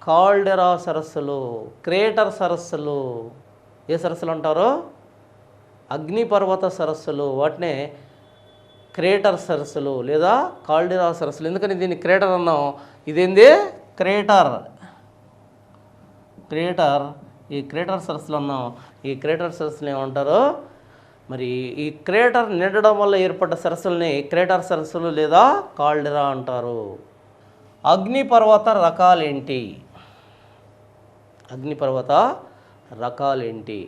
S1: కాల్డెరా సరస్సులు, క్రేటర్ సరస్సులు. ఏ సరస్సులు అంటారు, అగ్నిపర్వత సరస్సులు. వాటినే క్రేటర్ సరస్సులు లేదా కాల్డెరా సరస్సులు. ఎందుకని దీన్ని క్రేటర్ అన్నాం, ఇదేంది క్రేటర్. ఈ క్రేటర్ సరస్సులు అన్నాం. ఈ క్రేటర్ సరస్సులు ఏమంటారు, మరి ఈ క్రేటర్ నిండడం వల్ల ఏర్పడ్డ సరస్సుల్ని క్రేటర్ సరస్సులు లేదా కాల్డెరా అంటారు. అగ్నిపర్వత రకాలేంటి, అగ్నిపర్వత రకాలేంటి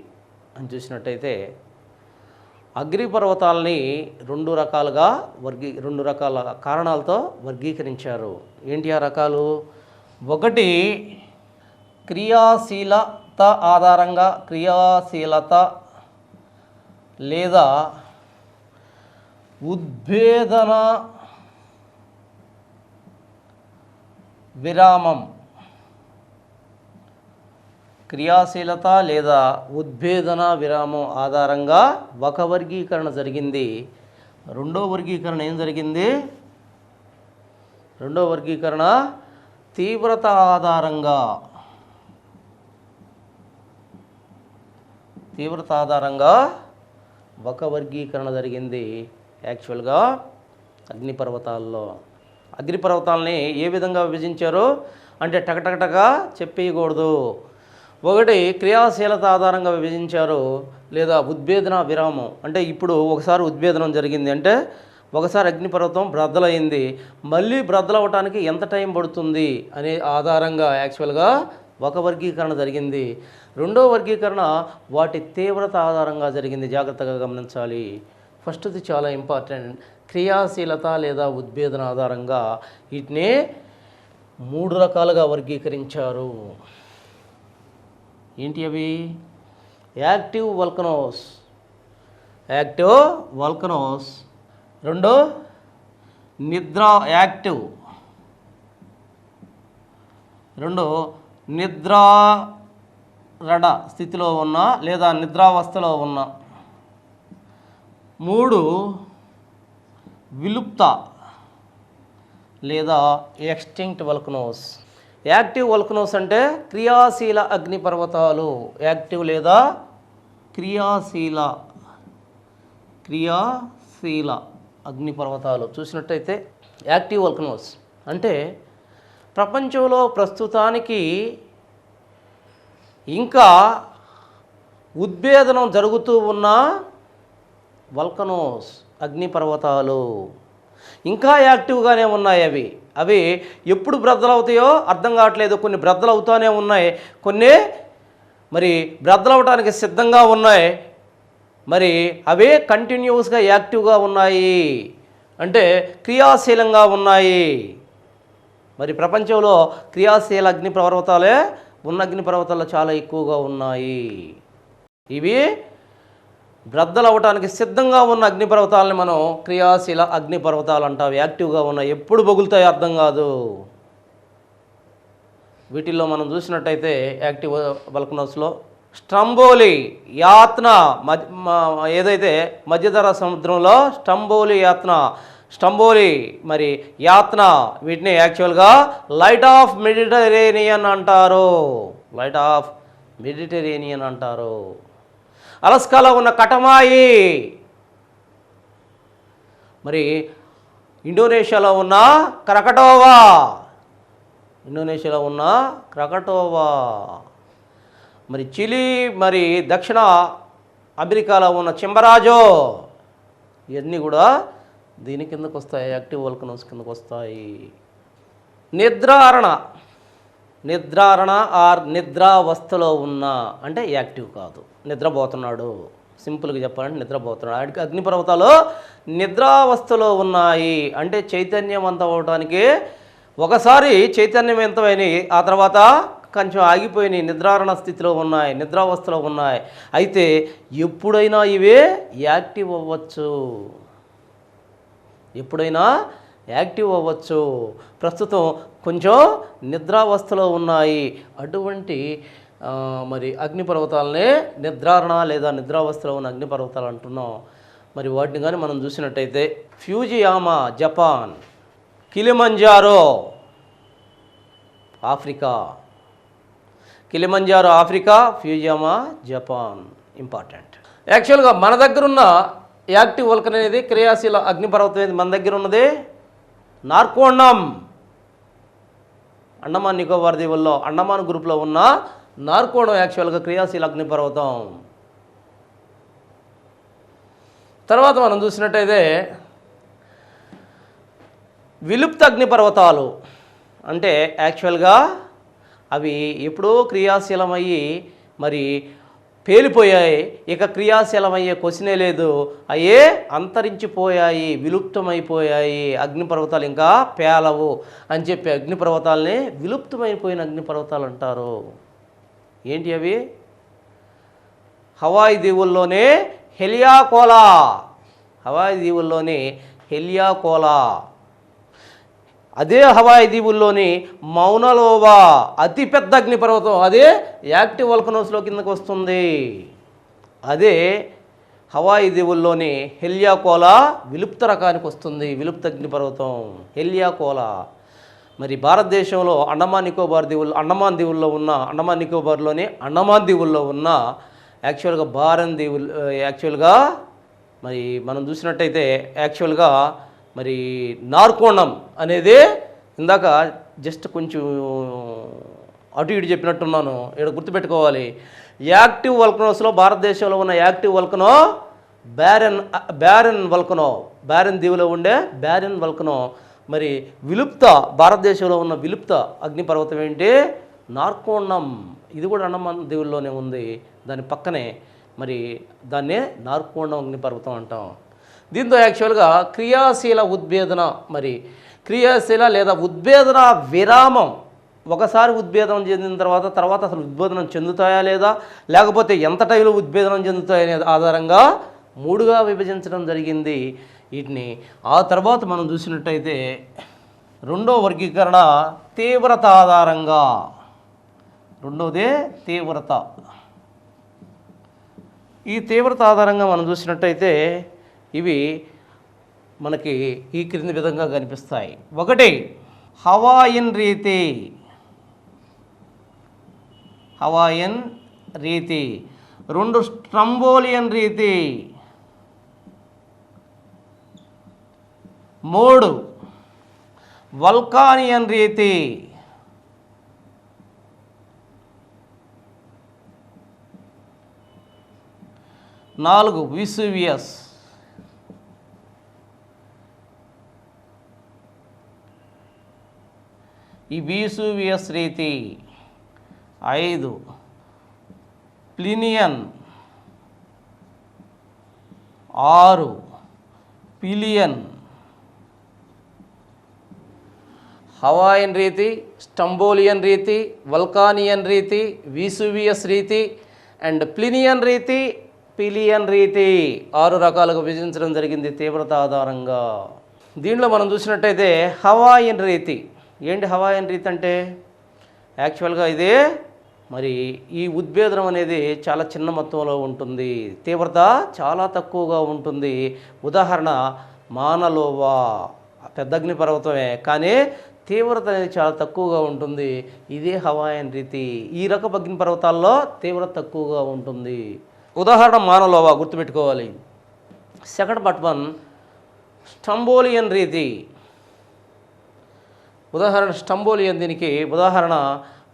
S1: అని చూసినట్టయితే అగ్నిపర్వతాలని రెండు రకాల కారణాలతో వర్గీకరించారు. ఏంటి ఆ రకాలు, ఒకటి క్రియాశీలత ఆధారంగా, క్రియాశీలత లేదా ఉద్భేదన విరామం. క్రియాశీలత లేదా ఉద్భేదన విరామం ఆధారంగా ఒక వర్గీకరణ జరిగింది. రెండో వర్గీకరణ ఏం జరిగింది, రెండో వర్గీకరణ తీవ్రత ఆధారంగా, తీవ్రత ఆధారంగా ఒక వర్గీకరణ జరిగింది. యాక్చువల్గా అగ్నిపర్వతాల్లో అగ్నిపర్వతాలని ఏ విధంగా విభజించారో అంటే టకటకటగా చెప్పేయకూడదు. ఒకటి క్రియాశీలత ఆధారంగా విభజించారు లేదా ఉద్భేదన విరామం. అంటే ఇప్పుడు ఒకసారి ఉద్భేదనం జరిగింది అంటే ఒకసారి అగ్నిపర్వతం బ్రద్దలైంది, మళ్ళీ బ్రద్దలవ్వటానికి ఎంత టైం పడుతుంది అనే ఆధారంగా యాక్చువల్గా ఒక వర్గీకరణ జరిగింది. రెండో వర్గీకరణ వాటి తీవ్రత ఆధారంగా జరిగింది. జాగ్రత్తగా గమనించాలి. ఫస్ట్ది చాలా ఇంపార్టెంట్. క్రియాశీలత లేదా ఉద్భేదన ఆధారంగా వీటిని మూడు రకాలుగా వర్గీకరించారు. ఏంటి అవి, యాక్టివ్ వల్కనోస్, రెండు నిద్ర యాక్టివ్, రెండు నిద్రారడ స్థితిలో ఉన్న లేదా నిద్రావస్థలో ఉన్న, మూడు విలుప్త లేదా ఎక్స్టింక్ట్ వల్కనోస్. యాక్టివ్ వల్కనోస్ అంటే క్రియాశీల అగ్నిపర్వతాలు, యాక్టివ్ లేదా క్రియాశీల అగ్నిపర్వతాలు. చూసినట్టయితే యాక్టివ్ వల్కనోస్ అంటే ప్రపంచంలో ప్రస్తుతానికి ఇంకా ఉద్భేదనం జరుగుతూ ఉన్న వల్కనోస్ అగ్నిపర్వతాలు ఇంకా యాక్టివ్గానే ఉన్నాయి. అవి ఎప్పుడు బ్రద్దలవుతాయో అర్థం కావట్లేదు. కొన్ని బ్రద్దలవుతూనే ఉన్నాయి, కొన్ని మరి బ్రద్దలవటానికి సిద్ధంగా ఉన్నాయి. మరి అవే కంటిన్యూస్గా యాక్టివ్గా ఉన్నాయి అంటే క్రియాశీలంగా ఉన్నాయి. మరి ప్రపంచంలో క్రియాశీల అగ్నిపర్వతాలే ఉన్న అగ్నిపర్వతాల్లో చాలా ఎక్కువగా ఉన్నాయి. ఇవి బ్రద్దలవ్వటానికి సిద్ధంగా ఉన్న అగ్నిపర్వతాలని మనం క్రియాశీల అగ్నిపర్వతాలు అంటాం. యాక్టివ్గా ఉన్నాయి, ఎప్పుడు బొగులుతాయో అర్థం కాదు. వీటిల్లో మనం చూసినట్టయితే యాక్టివ్ వల్కనోస్లో స్ట్రంబోలి యాత్న, ఏదైతే మధ్యధరా సముద్రంలో స్ట్రంబోలి యాత్న, స్టంబోలి, మరి యాత్న, వీటిని యాక్చువల్గా లైట్ ఆఫ్ మెడిటరేనియన్ అంటారు. లైట్ ఆఫ్ మెడిటరేనియన్ అంటారు. అలస్కాలో ఉన్న కటమాయి, మరి ఇండోనేషియాలో ఉన్న క్రకటోవా, ఇండోనేషియాలో ఉన్న క్రకటోవా, మరి చిలీ, మరి దక్షిణ అమెరికాలో ఉన్న చింబరాజో, ఇవన్నీ కూడా దీని కిందకు వస్తాయి, యాక్టివ్ వోల్కనోస్ కిందకు వస్తాయి. నిద్రారణ, నిద్రారణ ఆర్ నిద్రావస్థలో ఉన్న అంటే యాక్టివ్ కాదు, నిద్రపోతున్నాడు. సింపుల్గా చెప్పాలంటే నిద్రపోతున్నాడు. అగ్నిపర్వతాలు నిద్రావస్థలో ఉన్నాయి అంటే చైతన్యవంతం అవడానికి ఒకసారి చైతన్యవంతమైన ఆ తర్వాత కొంచెం ఆగిపోయినాయి, నిద్రారణ స్థితిలో ఉన్నాయి, నిద్రావస్థలో ఉన్నాయి. అయితే ఎప్పుడైనా ఇవే యాక్టివ్ అవ్వచ్చు, ఎప్పుడైనా యాక్టివ్ అవ్వచ్చు. ప్రస్తుతం కొంచెం నిద్రావస్థలో ఉన్నాయి. అటువంటి మరి అగ్నిపర్వతాలనే నిద్రారణ లేదా నిద్రావస్థలో ఉన్న అగ్నిపర్వతాలు అంటున్నాం. మరి వాటిని కానీ మనం చూసినట్టయితే Fujiyama Japan, Kilimanjaro Africa, Kilimanjaro Africa, Fujiyama Japan. Important. యాక్చువల్గా మన దగ్గర ఉన్న యాక్టివ్ వల్కన్ అనేది క్రియాశీల అగ్నిపర్వతం అనేది మన దగ్గర ఉన్నది నార్కోండం, అండమాన్ నికోబార్ దీవుల్లో అండమాన్ గ్రూప్లో ఉన్న నార్కోండం యాక్చువల్గా క్రియాశీల అగ్నిపర్వతం. తర్వాత మనం చూసినట్టయితే విలుప్త అగ్నిపర్వతాలు అంటే యాక్చువల్గా అవి ఎప్పుడో క్రియాశీలమయ్యి మరి పేలిపోయాయి, ఇక క్రియాశీలమయ్యే క్వశ్చనే లేదు, అయ్యే అంతరించిపోయాయి, విలుప్తమైపోయాయి, అగ్నిపర్వతాలు ఇంకా పేలవు అని చెప్పి అగ్నిపర్వతాలని విలుప్తమైపోయిన అగ్నిపర్వతాలు అంటారు. ఏంటి అవి? హవాయి దీవుల్లోనే హెలియాకోలా, హవాయి దీవుల్లోని హెలియాకోలా, అదే హవాయి దీవుల్లోని మౌనలోవా అతిపెద్ద అగ్నిపర్వతం, అదే యాక్టివ్ వల్కనోస్లో కిందకు వస్తుంది. అదే హవాయి దీవుల్లోని హెలియాకోలా విలుప్త రకానికి వస్తుంది, విలుప్త అగ్నిపర్వతం హెలియాకోలా. మరి భారతదేశంలో అండమాన్ నికోబార్ దీవుల్లో అండమాన్ దీవుల్లో ఉన్న యాక్చువల్గా బారన్ దీవులు యాక్చువల్గా మరి మనం చూసినట్టయితే యాక్చువల్గా మరి నార్కోండం అనేది ఇందాక జస్ట్ కొంచెం అటు ఇటు చెప్పినట్టున్నాను, ఇక్కడ గుర్తుపెట్టుకోవాలి. యాక్టివ్ వల్కనోస్లో భారతదేశంలో ఉన్న active volcano Barren volcano, Barren దీవులో ఉండే బ్యారన్ వల్కనో. మరి విలుప్త భారతదేశంలో ఉన్న విలుప్త అగ్నిపర్వతం ఏంటి? నార్కోండం. ఇది కూడా అండమాన్ దీవుల్లోనే ఉంది, దాని పక్కనే మరి దాన్నే నార్కోండం అగ్నిపర్వతం అంటాం. దీంతో యాక్చువల్గా క్రియాశీల ఉద్భేదన, మరి క్రియాశీల లేదా ఉద్భేదన విరామం, ఒకసారి ఉద్భేదనం చెందిన తర్వాత అసలు ఉద్భేదనం చెందుతాయా లేదా, లేకపోతే ఎంత టైంలో ఉద్భేదనం చెందుతాయనే ఆధారంగా 3గా విభజించడం జరిగింది వీటిని. ఆ తర్వాత మనం చూసినట్టయితే రెండో వర్గీకరణ తీవ్రత ఆధారంగా, రెండోదే తీవ్రత. ఈ తీవ్రత ఆధారంగా మనం చూసినట్టయితే ఇవి మనకి ఈ క్రింది విధంగా కనిపిస్తాయి. 1 హవాయిన్ రీతి, హవాయిన్ రీతి. 2 స్ట్రంబోలియన్ రీతి. 3 వల్కానియన్ రీతి. 4 విసువియస్. ఈ విసువియస్ రీతి. 5 ప్లినియన్. 6 పిలియన్. హవాయిన్ రీతి, స్టంబోలియన్ రీతి, వల్కానియన్ రీతి, విసువియస్ రీతి అండ్ ప్లినియన్ రీతి, పిలియన్ రీతి 6 రకాలుగా విభజించడం జరిగింది తీవ్రత ఆధారంగా. దీంట్లో మనం చూసినట్టయితే హవాయిన్ రీతి. ఏంటి హవాయిన్ రీతి అంటే? యాక్చువల్గా ఇదే మరి ఈ ఉద్భేదనం అనేది చాలా చిన్న మొత్తంలో ఉంటుంది, తీవ్రత చాలా తక్కువగా ఉంటుంది. ఉదాహరణ మానలోవా పెద్ద అగ్నిపర్వతమే, కానీ తీవ్రత అనేది చాలా తక్కువగా ఉంటుంది. ఇదే హవాయన్ రీతి. ఈ రకపు అగ్నిపర్వతాల్లో తీవ్రత తక్కువగా ఉంటుంది. ఉదాహరణ మానలోవా గుర్తుపెట్టుకోవాలి. సెకండ్ పార్ట్ 1 స్టంబోలియన్ రీతి. ఉదాహరణ స్టంబోలియన్, దీనికి ఉదాహరణ.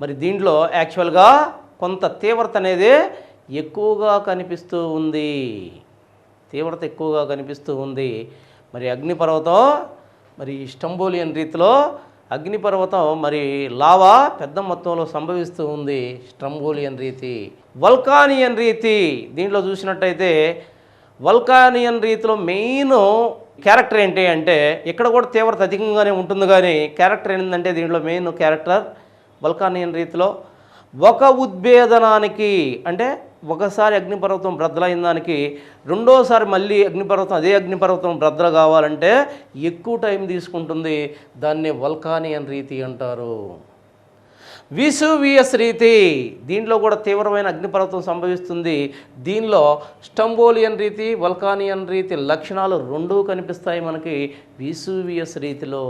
S1: మరి దీంట్లో యాక్చువల్గా కొంత తీవ్రత అనేది ఎక్కువగా కనిపిస్తూ ఉంది. తీవ్రత ఎక్కువగా కనిపిస్తూ ఉంది. మరి అగ్నిపర్వతం, మరి స్టంబోలియన్ రీతిలో అగ్నిపర్వతం మరి లావా పెద్ద మొత్తంలో సంభవిస్తూ ఉంది. స్టంబోలియన్ రీతి. వల్కానియన్ రీతి, దీంట్లో చూసినట్టయితే వల్కానియన్ రీతిలో మెయిన్ క్యారెక్టర్ ఏంటి అంటే, ఇక్కడ కూడా తీవ్రత అధికంగానే ఉంటుంది, కానీ క్యారెక్టర్ ఏంటంటే దీంట్లో మెయిన్ క్యారెక్టర్ వల్కానియన్ రీతిలో ఒక ఉద్భేదనానికి, అంటే ఒకసారి అగ్నిపర్వతం బ్రద్దలైన దానికి రెండోసారి మళ్ళీ అదే అగ్నిపర్వతం బ్రద్దలు కావాలంటే ఎక్కువ టైం తీసుకుంటుంది. దాన్ని వల్కానియన్ రీతి అంటారు. విసువియస్ రీతి, దీంట్లో కూడా తీవ్రమైన అగ్నిపర్వతం సంభవిస్తుంది. దీనిలో స్టంబోలియన్ రీతి, వల్కానియన్ రీతి లక్షణాలు రెండూ కనిపిస్తాయి మనకి విసువియస్ రీతిలో.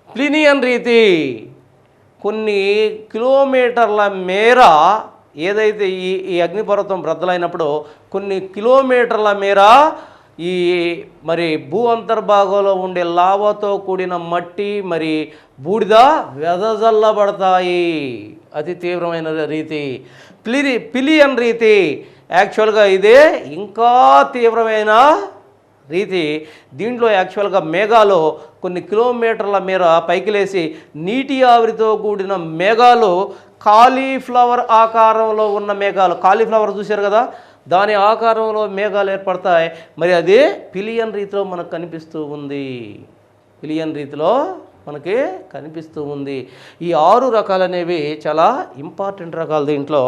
S1: ప్లినియన్ రీతి, కొన్ని కిలోమీటర్ల మేర ఏదైతే ఈ అగ్నిపర్వతం బ్రద్దలైనప్పుడు కొన్ని కిలోమీటర్ల మేర ఈ మరి భూ అంతర్భాగంలో ఉండే లావాతో కూడిన మట్టి మరి బూడిద వెదజల్లబడతాయి. అతి తీవ్రమైన రీతి. పిలియన్ రీతి, యాక్చువల్గా ఇదే ఇంకా తీవ్రమైన రీతి. దీంట్లో యాక్చువల్గా మేఘాలు కొన్ని కిలోమీటర్ల మేర పైకి లేచి నీటి ఆవిరితో కూడిన మేఘాలు, కాలీఫ్లవర్ ఆకారంలో ఉన్న మేఘాలు, కాలీఫ్లవర్ చూశారు కదా, దాని ఆకారంలో మేఘాలు ఏర్పడతాయి. మరి అదే పిలియన్ రీతిలో మనకు కనిపిస్తూ ఉంది. పిలియన్ రీతిలో మనకి కనిపిస్తూ ఉంది. ఈ 6 రకాలు అనేవి చాలా ఇంపార్టెంట్ రకాలు. దీంట్లో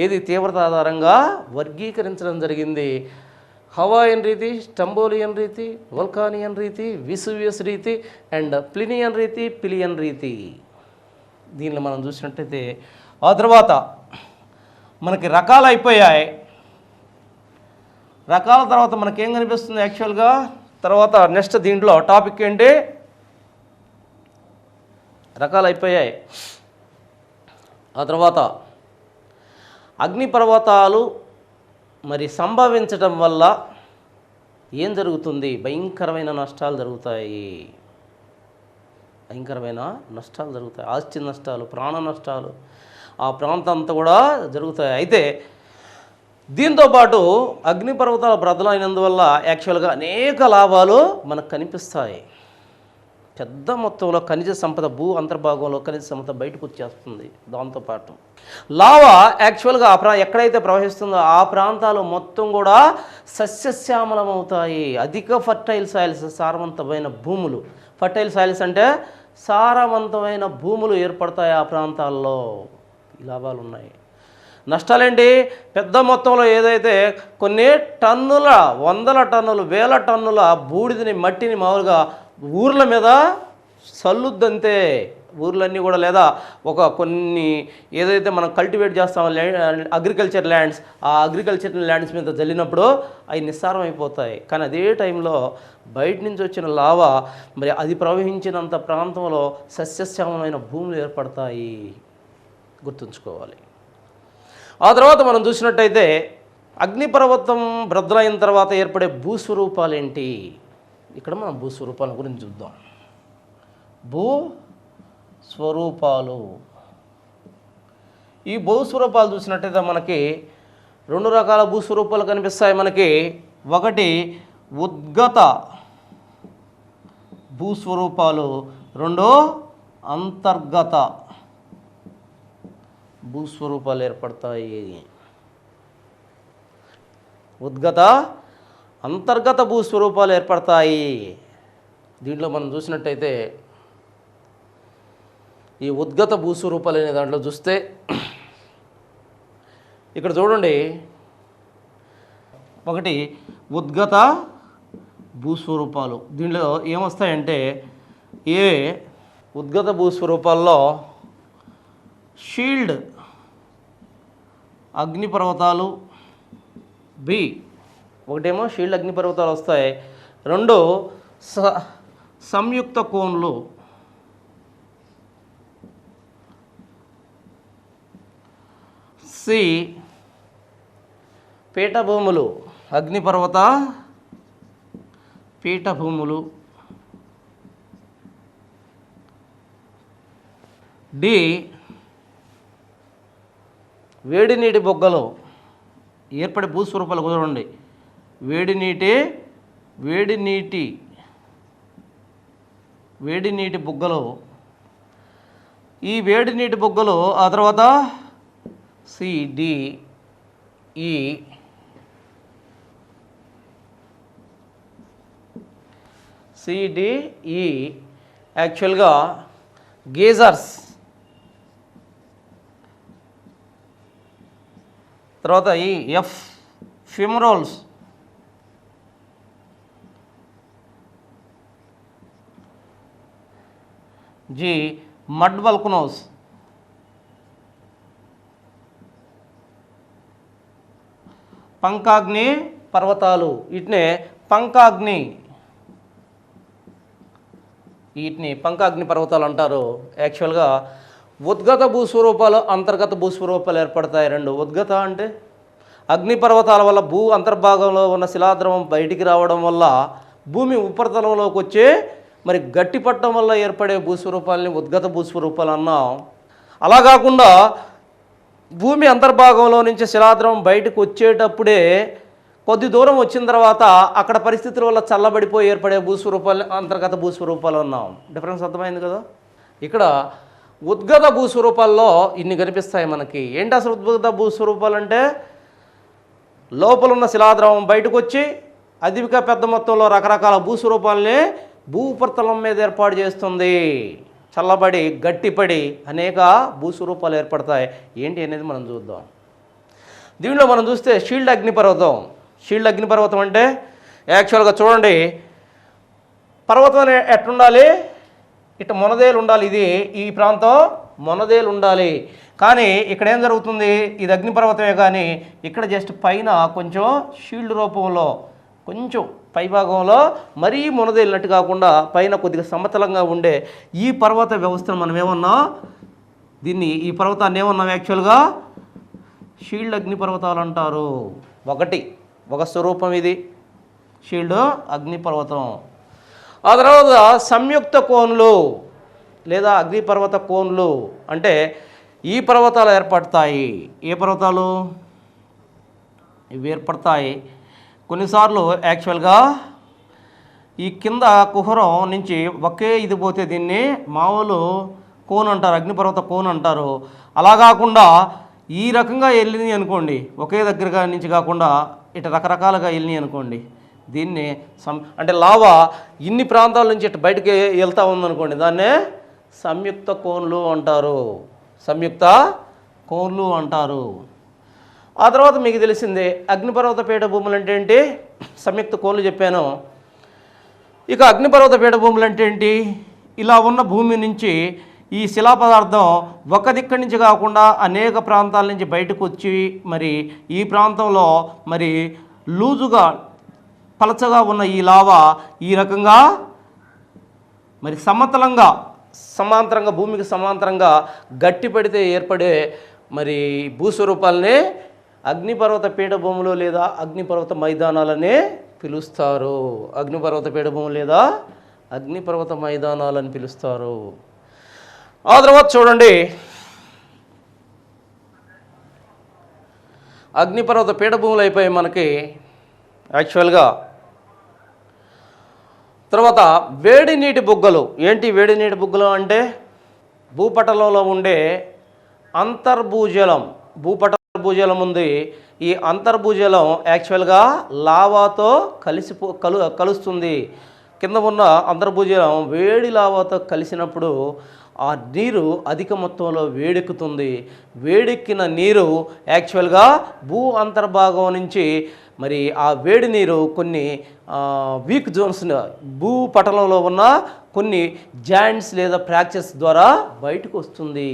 S1: ఏది తీవ్రత ఆధారంగా వర్గీకరించడం జరిగింది. హవాయన్ రీతి, స్టంబోలియన్ రీతి, వల్కానియన్ రీతి, విసువియస్ రీతి అండ్ ప్లినియన్ రీతి, పిలియన్ రీతి. దీనిలో మనం చూసినట్టయితే ఆ తర్వాత మనకి రకాలు అయిపోయాయి. రకాల తర్వాత మనకేం కనిపిస్తుంది యాక్చువల్గా? తర్వాత నెక్స్ట్ దీంట్లో టాపిక్ ఏంటి? రకాలు అయిపోయాయి. ఆ తర్వాత అగ్నిపర్వతాలు మరి సంభవించటం వల్ల ఏం జరుగుతుంది? భయంకరమైన నష్టాలు జరుగుతాయి. భయంకరమైన నష్టాలు జరుగుతాయి. ఆస్తి నష్టాలు, ప్రాణ నష్టాలు ఆ ప్రాంతం అంతా కూడా జరుగుతాయి. అయితే దీంతోపాటు అగ్నిపర్వతాలు బ్రద్దలైనందువల్ల యాక్చువల్గా అనేక లాభాలు మనకు కనిపిస్తాయి. పెద్ద మొత్తంలో ఖనిజ సంపద, భూ అంతర్భాగంలో ఖనిజ సంపద బయటకు వచ్చేస్తుంది. దాంతోపాటు లావా యాక్చువల్గా ఎక్కడైతే ప్రవహిస్తుందో ఆ ప్రాంతాలు మొత్తం కూడా సస్యశ్యామలం అవుతాయి. అధిక ఫర్టైల్ సాయిల్స్, సారవంతమైన భూములు. ఫర్టైల్ సాయిల్స్ అంటే సారవంతమైన భూములు ఏర్పడతాయి ఆ ప్రాంతాల్లో. ఈ లాభాలు ఉన్నాయి. నష్టాలేంటి? పెద్ద మొత్తంలో ఏదైతే కొన్ని టన్నుల, వందల టన్నులు, వేల టన్నుల బూడిదని, మట్టిని మామూలుగా ఊర్ల మీద చల్లుద్దంతే. ఊర్లన్నీ కూడా, లేదా కొన్ని ఏదైతే మనం కల్టివేట్ చేస్తామో అగ్రికల్చర్ ల్యాండ్స్, ఆ అగ్రికల్చర్ ల్యాండ్స్ మీద జల్లినప్పుడు అవి నిస్సారం అయిపోతాయి. కానీ అదే టైంలో బయట నుంచి వచ్చిన లావా మరి అది ప్రవహించినంత ప్రాంతంలో సస్యశ్యామలమైన భూములు ఏర్పడతాయి. గుర్తుంచుకోవాలి. ఆ తర్వాత మనం చూసినట్టయితే అగ్నిపర్వతం బ్రద్దలైన తర్వాత ఏర్పడే భూస్వరూపాలు ఏంటి? ఇక్కడ మనం భూస్వరూపాల గురించి చూద్దాం. భూస్వరూపాలు. ఈ భూస్వరూపాలు చూసినట్టయితే మనకి 2 రకాల భూస్వరూపాలు కనిపిస్తాయి మనకి. ఒకటి ఉద్గత భూస్వరూపాలు, 2 అంతర్గత భూస్వరూపాలు ఏర్పడతాయి. ఉద్గత, అంతర్గత భూస్వరూపాలు ఏర్పడతాయి. దీంట్లో మనం చూసినట్టయితే ఈ ఉద్గత భూస్వరూపాలు అనే దాంట్లో చూస్తే ఇక్కడ చూడండి, ఒకటి ఉద్గత భూస్వరూపాలు. దీంట్లో ఏమొస్తాయంటే ఉద్గత భూస్వరూపాల్లో షీల్డ్ అగ్నిపర్వతాలు, బి ఒకటేమో షీల్డ్ అగ్నిపర్వతాలు వస్తాయి, రెండు సంయుక్త కోన్లు. సి పీఠభూములు, అగ్నిపర్వత పీఠభూములు. డి వేడి నీటి బొగ్గలు ఏర్పడే భూస్వరూపాలు కుదరండి. వేడి నీటి బుగ్గలు. ఈ వేడి నీటి బుగ్గలు ఆ తర్వాత సిడిఈ యాక్చువల్గా గేజర్స్. తర్వాత ఈ F fumaroles. G mud volcanoes. పంకాగ్ని పర్వతాలు, వీటిని పంకాగ్ని పర్వతాలు అంటారు. యాక్చువల్గా ఉద్గత భూస్వరూపాలు, అంతర్గత భూస్వరూపాలు ఏర్పడతాయి రెండు. ఉద్గత అంటే అగ్నిపర్వతాల వల్ల భూ అంతర్భాగంలో ఉన్న శిలాద్రవం బయటికి రావడం వల్ల భూమి ఉపరితలంలోకి వచ్చే మరి గట్టిపట్టడం వల్ల ఏర్పడే భూస్వరూపాలని ఉద్గత భూస్వరూపాలు అన్నాం. అలా కాకుండా భూమి అంతర్భాగంలో నుంచి శిలాద్రవం బయటకు వచ్చేటప్పుడే కొద్ది దూరం వచ్చిన తర్వాత అక్కడ పరిస్థితుల వల్ల చల్లబడిపోయి ఏర్పడే భూస్వరూపాలని అంతర్గత భూస్వరూపాలు అన్నాం. డిఫరెన్స్ అర్థమైంది కదా. ఇక్కడ ఉద్గత భూస్వరూపాల్లో ఇన్ని కనిపిస్తాయి మనకి. ఏంటి అసలు ఉద్గత భూస్వరూపాలు అంటే లోపల ఉన్న శిలాద్రవం బయటకు వచ్చి అధిక పెద్ద మొత్తంలో రకరకాల భూస్వరూపాలని భూ ఉపరితలం మీద ఏర్పాటు చేస్తుంది. చల్లబడి గట్టిపడి అనేక భూస్వరూపాలు ఏర్పడతాయి. ఏంటి అనేది మనం చూద్దాం. దీనిలో మనం చూస్తే షీల్డ్ అగ్నిపర్వతం అంటే యాక్చువల్గా చూడండి, పర్వతం ఎట్లుండాలి, ఇటు మొనదేలు ఉండాలి. ఈ ప్రాంతం మొనదేలు ఉండాలి. కానీ ఇక్కడ ఏం జరుగుతుంది, ఇది అగ్నిపర్వతమే కానీ ఇక్కడ జస్ట్ పైన కొంచెం షీల్డ్ రూపంలో కొంచెం పైభాగంలో మరీ మొనదేలినట్టు కాకుండా పైన కొద్దిగా సమతలంగా ఉండే ఈ పర్వత వ్యవస్థను మనం ఏమన్నాం, ఈ పర్వతాన్ని ఏమన్నాం యాక్చువల్గా షీల్డ్ అగ్నిపర్వతాలు అంటారు. ఒక స్వరూపం ఇది షీల్డ్ అగ్నిపర్వతం. ఆ తర్వాత సంయుక్త కోన్లు లేదా అగ్నిపర్వత కోన్లు అంటే ఈ పర్వతాలు ఏర్పడతాయి. ఏ పర్వతాలు ఇవి ఏర్పడతాయి? కొన్నిసార్లు యాక్చువల్గా ఈ కింద కుహరం నుంచి ఒకే ఇది పోతే దీన్ని మామూలు కోన్ అంటారు, అగ్నిపర్వత కోన్ అంటారు. అలా కాకుండా ఈ రకంగా వెళ్ళింది అనుకోండి, ఒకే దగ్గరగా నుంచి కాకుండా ఇటు రకరకాలుగా వెళ్ళినాయి అనుకోండి, దీన్ని అంటే లావా ఇన్ని ప్రాంతాల నుంచి ఇటు బయటకి వెళ్తూ ఉందనుకోండి, దాన్నే సంయుక్త కోన్లు అంటారు. ఆ తర్వాత మీకు తెలిసిందే అగ్నిపర్వత పీఠభూములు అంటే ఏంటి, సంయుక్త కోన్లు చెప్పాను. ఇక అగ్నిపర్వత పీఠభూములు అంటే ఏంటి, ఇలా ఉన్న భూమి నుంచి ఈ శిలా పదార్థం ఒక దిక్కడి నుంచి కాకుండా అనేక ప్రాంతాల నుంచి బయటకు వచ్చి మరి ఈ ప్రాంతంలో మరి లూజుగా పలచగా ఉన్న ఈ లావా ఈ రకంగా మరి సమాంతరంగా భూమికి సమాంతరంగా గట్టి పడితే ఏర్పడే మరి భూస్వరూపాలనే అగ్నిపర్వత పీఠభూములు లేదా అగ్నిపర్వత మైదానాలనే పిలుస్తారు. అగ్నిపర్వత పీఠభూములు లేదా అగ్నిపర్వత మైదానాలని పిలుస్తారు. ఆ తర్వాత చూడండి, అగ్నిపర్వత పీఠభూములు అయిపోయి మనకి యాక్చువల్గా. తర్వాత వేడి నీటి బుగ్గలు. ఏంటి వేడి నీటి బుగ్గలు అంటే భూపటలంలో ఉండే భూపటభూజలం ఉంది. ఈ అంతర్భూజలం యాక్చువల్గా లావాతో కలుస్తుంది. కింద ఉన్న అంతర్భూజలం వేడి లావాతో కలిసినప్పుడు ఆ నీరు అధిక మొత్తంలో వేడెక్కుతుంది. వేడెక్కిన నీరు యాక్చువల్గా భూ అంతర్భాగం నుంచి మరి ఆ వేడి నీరు కొన్ని వీక్ జోన్స్ భూపటలంలో ఉన్న కొన్ని జాయింట్స్ లేదా ఫ్రాక్చర్స్ ద్వారా బయటకు వస్తుంది.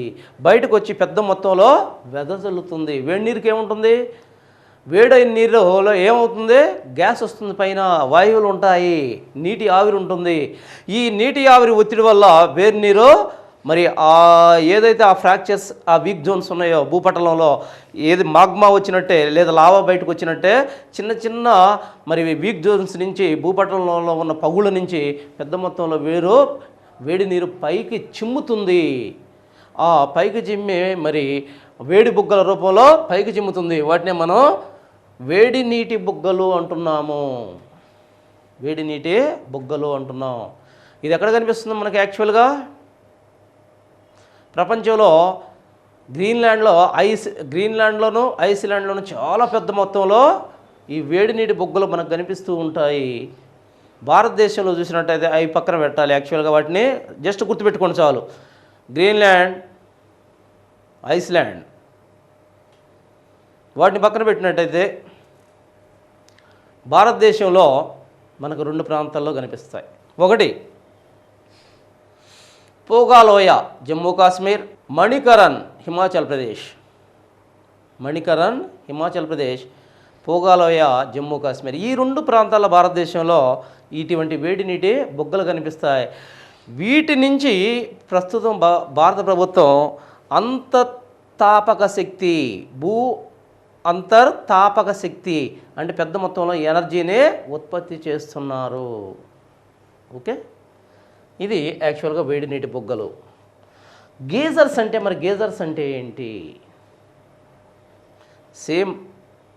S1: బయటకు వచ్చి పెద్ద మొత్తంలో వెదజల్లుతుంది. వేడి నీరుకి ఏముంటుంది, వేడైన నీరులో ఏమవుతుంది, గ్యాస్ వస్తుంది, పైన వాయువులు ఉంటాయి, నీటి ఆవిరి ఉంటుంది. ఈ నీటి ఆవిరి ఒత్తిడి వల్ల వేడి నీరు మరి ఏదైతే ఆ ఫ్రాక్చర్స్, ఆ వీక్ జోన్స్ ఉన్నాయో భూపటలంలో, ఏది మాగ్మా వచ్చినట్టే లేదా లావా బయటకు వచ్చినట్టే చిన్న చిన్న మరి వీక్ జోన్స్ నుంచి భూపటలంలో ఉన్న పగుళ్ళ నుంచి పెద్ద మొత్తంలో వేడి నీరు పైకి చిమ్ముతుంది. ఆ పైకి చిమ్మి మరి వేడి బుగ్గల రూపంలో పైకి చిమ్ముతుంది. వాటినే మనం వేడి నీటి బుగ్గలు అంటున్నాము. వేడి నీటి బుగ్గలు అంటున్నాం. ఇది ఎక్కడ కనిపిస్తుంది మనకి యాక్చువల్గా? ప్రపంచంలో గ్రీన్లాండ్లోను ఐస్లాండ్లోను చాలా పెద్ద మొత్తంలో ఈ వేడి నీటి బుగ్గలు మనకు కనిపిస్తూ ఉంటాయి. భారతదేశంలో చూసినట్టయితే అవి పక్కన పెట్టాలి. యాక్చువల్గా వాటిని జస్ట్ గుర్తుపెట్టుకోండి చాలు. గ్రీన్లాండ్, ఐస్లాండ్ వాటిని పక్కన పెట్టినట్టయితే భారతదేశంలో మనకు 2 ప్రాంతాల్లో కనిపిస్తాయి. ఒకటి పోగాలోయ జమ్మూ కాశ్మీర్, మణికరన్ హిమాచల్ ప్రదేశ్, పోగాలోయ జమ్మూ కాశ్మీర్. ఈ 2 ప్రాంతాల భారతదేశంలో ఇటువంటి వేడి నీటి బొగ్గలు కనిపిస్తాయి. వీటి నుంచి ప్రస్తుతం భారత ప్రభుత్వం అంతర్తాపక శక్తి అంటే పెద్ద మొత్తంలో ఎనర్జీని ఉత్పత్తి చేస్తున్నారు. ఓకే, ఇది యాక్చువల్గా వేడి నీటి బొగ్గలు. గీజర్స్ అంటే ఏంటి? సేమ్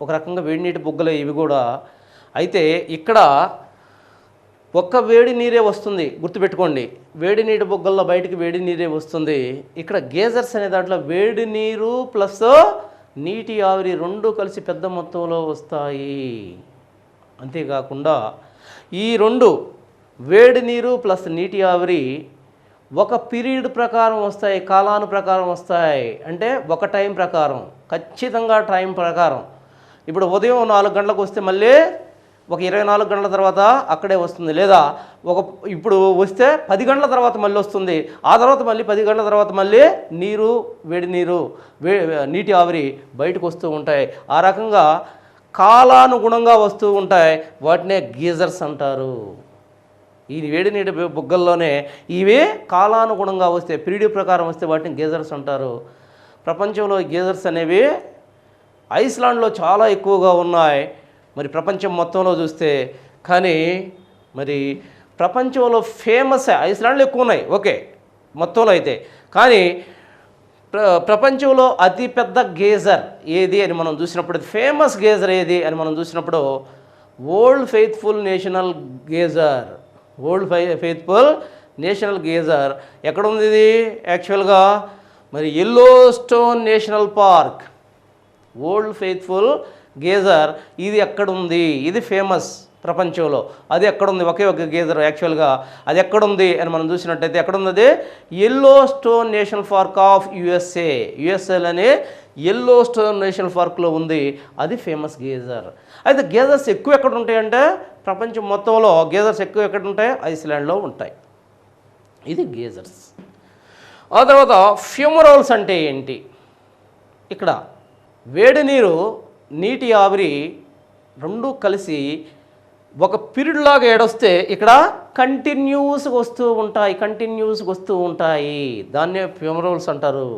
S1: ఒక రకంగా వేడి నీటి బొగ్గలు ఇవి కూడా. అయితే ఇక్కడ ఒక్క వేడి నీరే వస్తుంది, గుర్తుపెట్టుకోండి. వేడి నీటి బొగ్గల్లో బయటికి వేడి నీరే వస్తుంది. ఇక్కడ గేజర్స్ అనే దాంట్లో వేడి నీరు ప్లస్ నీటి ఆవిరి 2 కలిసి పెద్ద మొత్తంలో వస్తాయి. అంతేకాకుండా ఈ 2 వేడి నీరు ప్లస్ నీటి ఆవిరి ఒక పీరియడ్ ప్రకారం వస్తాయి, కాలాను ప్రకారం వస్తాయి. అంటే ఒక టైం ప్రకారం, ఖచ్చితంగా టైం ప్రకారం. ఇప్పుడు ఉదయం 4 గంటలకు వస్తే మళ్ళీ ఒక 24 గంటల తర్వాత అక్కడే వస్తుంది. లేదా ఇప్పుడు వస్తే 10 గంటల తర్వాత మళ్ళీ వస్తుంది. ఆ తర్వాత మళ్ళీ 10 గంటల తర్వాత మళ్ళీ వేడి నీరు నీటి ఆవిరి బయటకు వస్తూ ఉంటాయి. ఆ రకంగా కాలానుగుణంగా వస్తూ ఉంటాయి. వాటినే గీజర్స్ అంటారు. ఈ వేడి నీటి బుగ్గల్లోనే ఇవే కాలానుగుణంగా వస్తే, పీరియడ్ ప్రకారం వస్తే వాటిని గీజర్స్ అంటారు. ప్రపంచంలో గీజర్స్ అనేవి ఐస్లాండ్లో చాలా ఎక్కువగా ఉన్నాయి. మరి ప్రపంచం మొత్తంలో చూస్తే కానీ మరి ప్రపంచంలో ఫేమస్ ఐస్లాండ్లో ఎక్కువ ఉన్నాయి, ఓకే మొత్తంలో అయితే. కానీ ప్రపంచంలో అతిపెద్ద గేజర్ ఏది అని మనం చూసినప్పుడు, ఫేమస్ గేజర్ ఏది అని మనం చూసినప్పుడు వరల్డ్ ఫెయిత్ఫుల్ నేషనల్ గేజర్ ఎక్కడ ఉంది ఇది? యాక్చువల్గా మరి Yellowstone National park. World faithful geyser ఇది ఎక్కడుంది? ఇది ఫేమస్ ప్రపంచంలో. అది ఎక్కడుంది? ఒకే ఒక గేజర్ యాక్చువల్గా. అది ఎక్కడుంది అని మనం చూసినట్టయితే ఎక్కడుంది అది? యెల్లోస్టోన్ నేషనల్ పార్క్ ఆఫ్ యుఎస్ఏలోనే యెల్లోస్టోన్ నేషనల్ పార్క్లో ఉంది. అది ఫేమస్ గేజర్. అయితే గేజర్స్ ఎక్కువ ఎక్కడ ఉంటాయంటే ప్రపంచం మొత్తంలో గేజర్స్ ఎక్కువ ఎక్కడ ఉంటాయి? ఐస్లాండ్లో ఉంటాయి. ఇది గేజర్స్. ఆ తర్వాత ఫ్యూమరోల్స్ అంటే ఏంటి? ఇక్కడ వేడి నీరు నీటి ఆవిరి 2 కలిసి ఒక పీరియడ్ లాగా ఏడొస్తే ఇక్కడ కంటిన్యూస్గా వస్తూ ఉంటాయి. దాన్నే ఫ్యూమరోల్స్ అంటారు.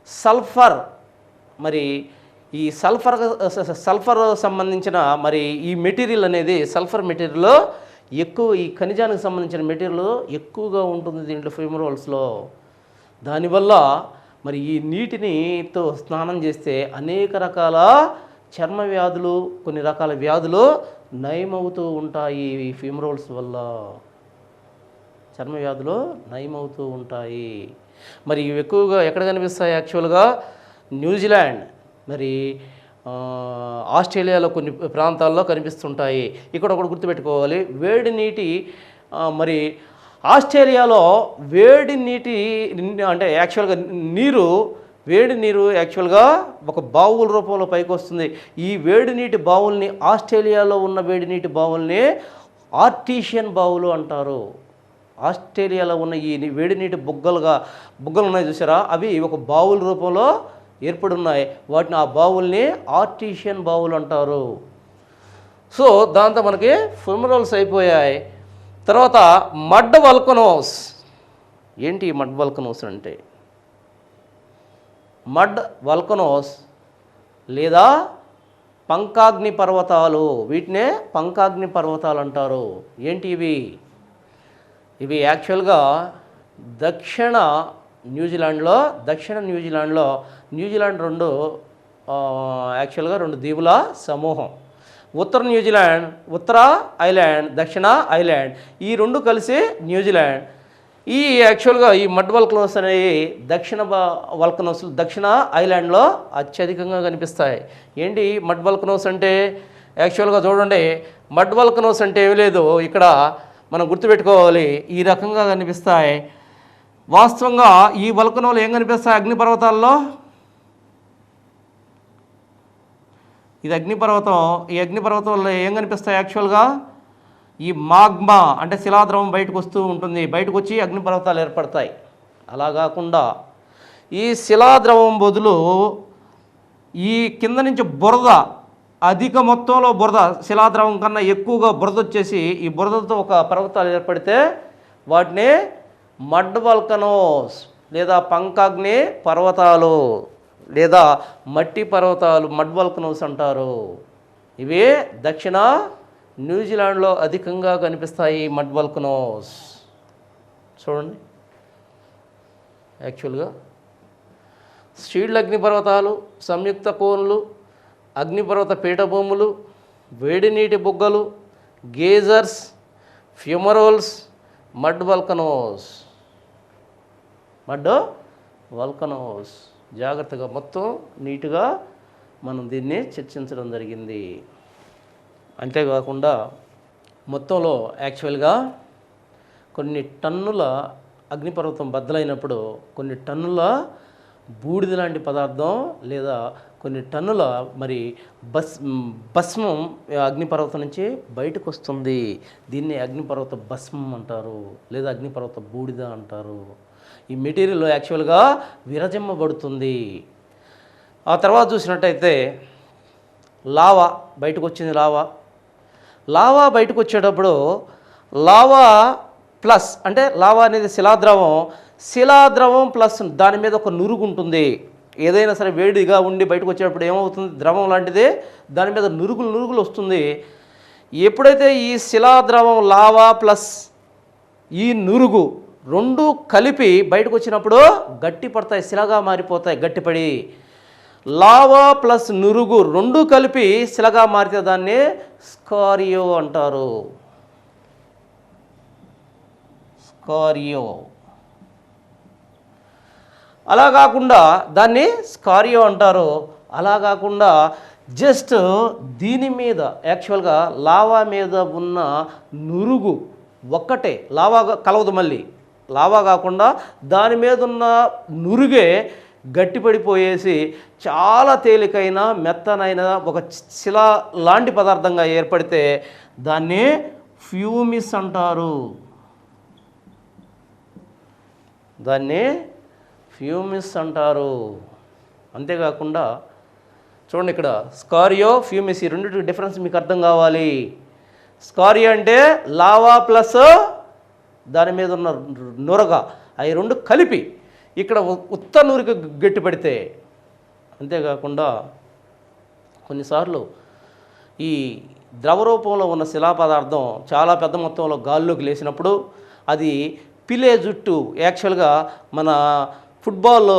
S1: సల్ఫర్, మరి ఈ సల్ఫర్ సంబంధించిన మరి ఈ మెటీరియల్ అనేది, సల్ఫర్ మెటీరియల్ ఎక్కువ, ఈ ఖనిజానికి సంబంధించిన మెటీరియల్ ఎక్కువగా ఉంటుంది దీంట్లో ఫ్యూమరోల్స్లో. దానివల్ల మరి ఈ నీటితో స్నానం చేస్తే అనేక రకాల చర్మ వ్యాధులు, కొన్ని రకాల వ్యాధులు నయమవుతూ ఉంటాయి. ఈ ఫ్యూమరోల్స్ వల్ల చర్మ వ్యాధులు నయమవుతూ ఉంటాయి. మరి ఇవి ఎక్కువగా ఎక్కడ కనిపిస్తాయి? యాక్చువల్గా న్యూజిలాండ్, మరి ఆస్ట్రేలియాలో కొన్ని ప్రాంతాల్లో కనిపిస్తుంటాయి. ఇక్కడ ఒకటి గుర్తుపెట్టుకోవాలి, వేడి నీటి మరి ఆస్ట్రేలియాలో వేడి నీటి అంటే యాక్చువల్గా వేడి నీరు యాక్చువల్గా ఒక బావుల రూపంలో పైకి వస్తుంది. ఈ వేడి నీటి బావుల్ని, ఆస్ట్రేలియాలో ఉన్న వేడి నీటి బావుల్ని ఆర్టీషియన్ బావులు అంటారు. ఆస్ట్రేలియాలో ఉన్న ఈ వేడి నీటి బుగ్గలు ఉన్నాయి చూసారా, అవి ఒక బావుల రూపంలో ఏర్పడి ఉన్నాయి. వాటిని ఆ బావుల్ని ఆర్టీషియన్ బావులు అంటారు. సో దాంతో మనకి ఫుమరల్స్ అయిపోయాయి. తర్వాత మడ్ వల్కనోస్. ఏంటి మడ్ వల్కనోస్ అంటే? మడ్ వల్కనోస్ లేదా పంకాగ్ని పర్వతాలు, వీటినే పంకాగ్ని పర్వతాలు అంటారు. ఏంటి ఇవి? ఇవి యాక్చువల్గా దక్షిణ న్యూజిలాండ్లో న్యూజిలాండ్ యాక్చువల్గా రెండు దీవుల సమూహం. ఉత్తర న్యూజిలాండ్, ఉత్తర ఐలాండ్, దక్షిణ ఐలాండ్, ఈ రెండు కలిసి న్యూజిలాండ్. ఈ యాక్చువల్గా ఈ మడ్ వల్కనోస్ అనేవి దక్షిణ ఐలాండ్లో అత్యధికంగా కనిపిస్తాయి. ఏంటి మడ్ వల్కనోస్ అంటే? యాక్చువల్గా చూడండి, మడ్ వల్కనోస్ అంటే ఏమీ లేదు, ఇక్కడ మనం గుర్తుపెట్టుకోవాలి, ఈ రకంగా కనిపిస్తాయి. వాస్తవంగా ఈ వల్కనోలు ఏం కనిపిస్తాయి? అగ్నిపర్వతాల్లో ఇది అగ్నిపర్వతం. ఈ అగ్నిపర్వతంలో ఏం కనిపిస్తాయి? యాక్చువల్గా ఈ మాగ్మా అంటే శిలాద్రవం బయటకు వస్తూ ఉంటుంది, బయటకు వచ్చి అగ్నిపర్వతాలు ఏర్పడతాయి. అలా కాకుండా ఈ శిలాద్రవం బదులు ఈ కింద నుంచి బురద, అధిక మొత్తంలో బురద, శిలాద్రవం కన్నా ఎక్కువగా బురద వచ్చేసి ఈ బురదతో ఒక పర్వతాలు ఏర్పడితే వాటిని మడ్ వల్కనోస్ లేదా పంకాగ్ని పర్వతాలు లేదా మట్టి పర్వతాలు, మడ్ వల్కనోస్ అంటారు. ఇవి దక్షిణ న్యూజిలాండ్లో అధికంగా కనిపిస్తాయి మడ్ వల్కనోస్. చూడండి, యాక్చువల్గా షీల్డ్ అగ్నిపర్వతాలు, సంయుక్త కోన్లు, అగ్నిపర్వత పీఠభూములు, వేడి నీటి బుగ్గలు, గేజర్స్, ఫ్యూమరోల్స్, మడ్ వల్కనోస్. జాగ్రత్తగా మొత్తం నీట్గా మనం దీన్ని చర్చించడం జరిగింది. అంతేకాకుండా మొత్తంలో యాక్చువల్గా కొన్ని టన్నుల అగ్నిపర్వతం బద్దలైనప్పుడు కొన్ని టన్నుల బూడిద లాంటి పదార్థం లేదా కొన్ని టన్నుల భస్మం అగ్నిపర్వతం నుంచి బయటకు వస్తుంది. దీన్ని అగ్నిపర్వత భస్మం అంటారు లేదా అగ్నిపర్వత బూడిద అంటారు. ఈ మెటీరియల్ యాక్చువల్గా విరజిమ్మబడుతుంది. ఆ తర్వాత చూసినట్టయితే లావా బయటకు వచ్చింది. లావా బయటకు వచ్చేటప్పుడు లావా ప్లస్ అంటే లావా అనేది శిలాద్రవం ప్లస్ దాని మీద ఒక నురుగు ఉంటుంది. ఏదైనా సరే వేడిగా ఉండి బయటకు వచ్చేటప్పుడు ఏమవుతుంది? ద్రవం లాంటిది, దాని మీద నురుగులు వస్తుంది. ఎప్పుడైతే ఈ శిలాద్రవం లావా ప్లస్ ఈ నురుగు రెండు కలిపి బయటకు వచ్చినప్పుడు గట్టి పడతాయి, శిలగా మారిపోతాయి. గట్టిపడి లావా ప్లస్ నురుగు రెండు కలిపి శిలగా మారితే దాన్ని స్కారియో అంటారు. అలా కాకుండా దాన్ని స్కారియో అంటారు. అలా కాకుండా జస్ట్ దీని మీద యాక్చువల్గా లావా మీద ఉన్న నురుగు ఒక్కటే, లావా కలవదు, మళ్ళీ లావా కాకుండా దాని మీద ఉన్న నురుగే గట్టిపడిపోయేసి చాలా తేలికైన మెత్తనైన ఒక శిల లాంటి పదార్థంగా ఏర్పడితే దాన్ని ఫ్యూమిస్ అంటారు. అంతేకాకుండా చూడండి, ఇక్కడ స్కారియో, ఫ్యూమిస్, ఈ రెండింటి డిఫరెన్స్ మీకు అర్థం కావాలి. స్కారియో అంటే లావా ప్లస్ దాని మీద ఉన్న నురగ, అవి రెండు కలిపి ఇక్కడ ఉత్త నూరికి గట్టిపడితే. అంతేకాకుండా కొన్నిసార్లు ఈ ద్రవ రూపంలో ఉన్న శిలా పదార్థం చాలా పెద్ద మొత్తంలో గాల్లోకి లేచినప్పుడు అది పిలే జుట్టు, యాక్చువల్గా మన ఫుట్బాల్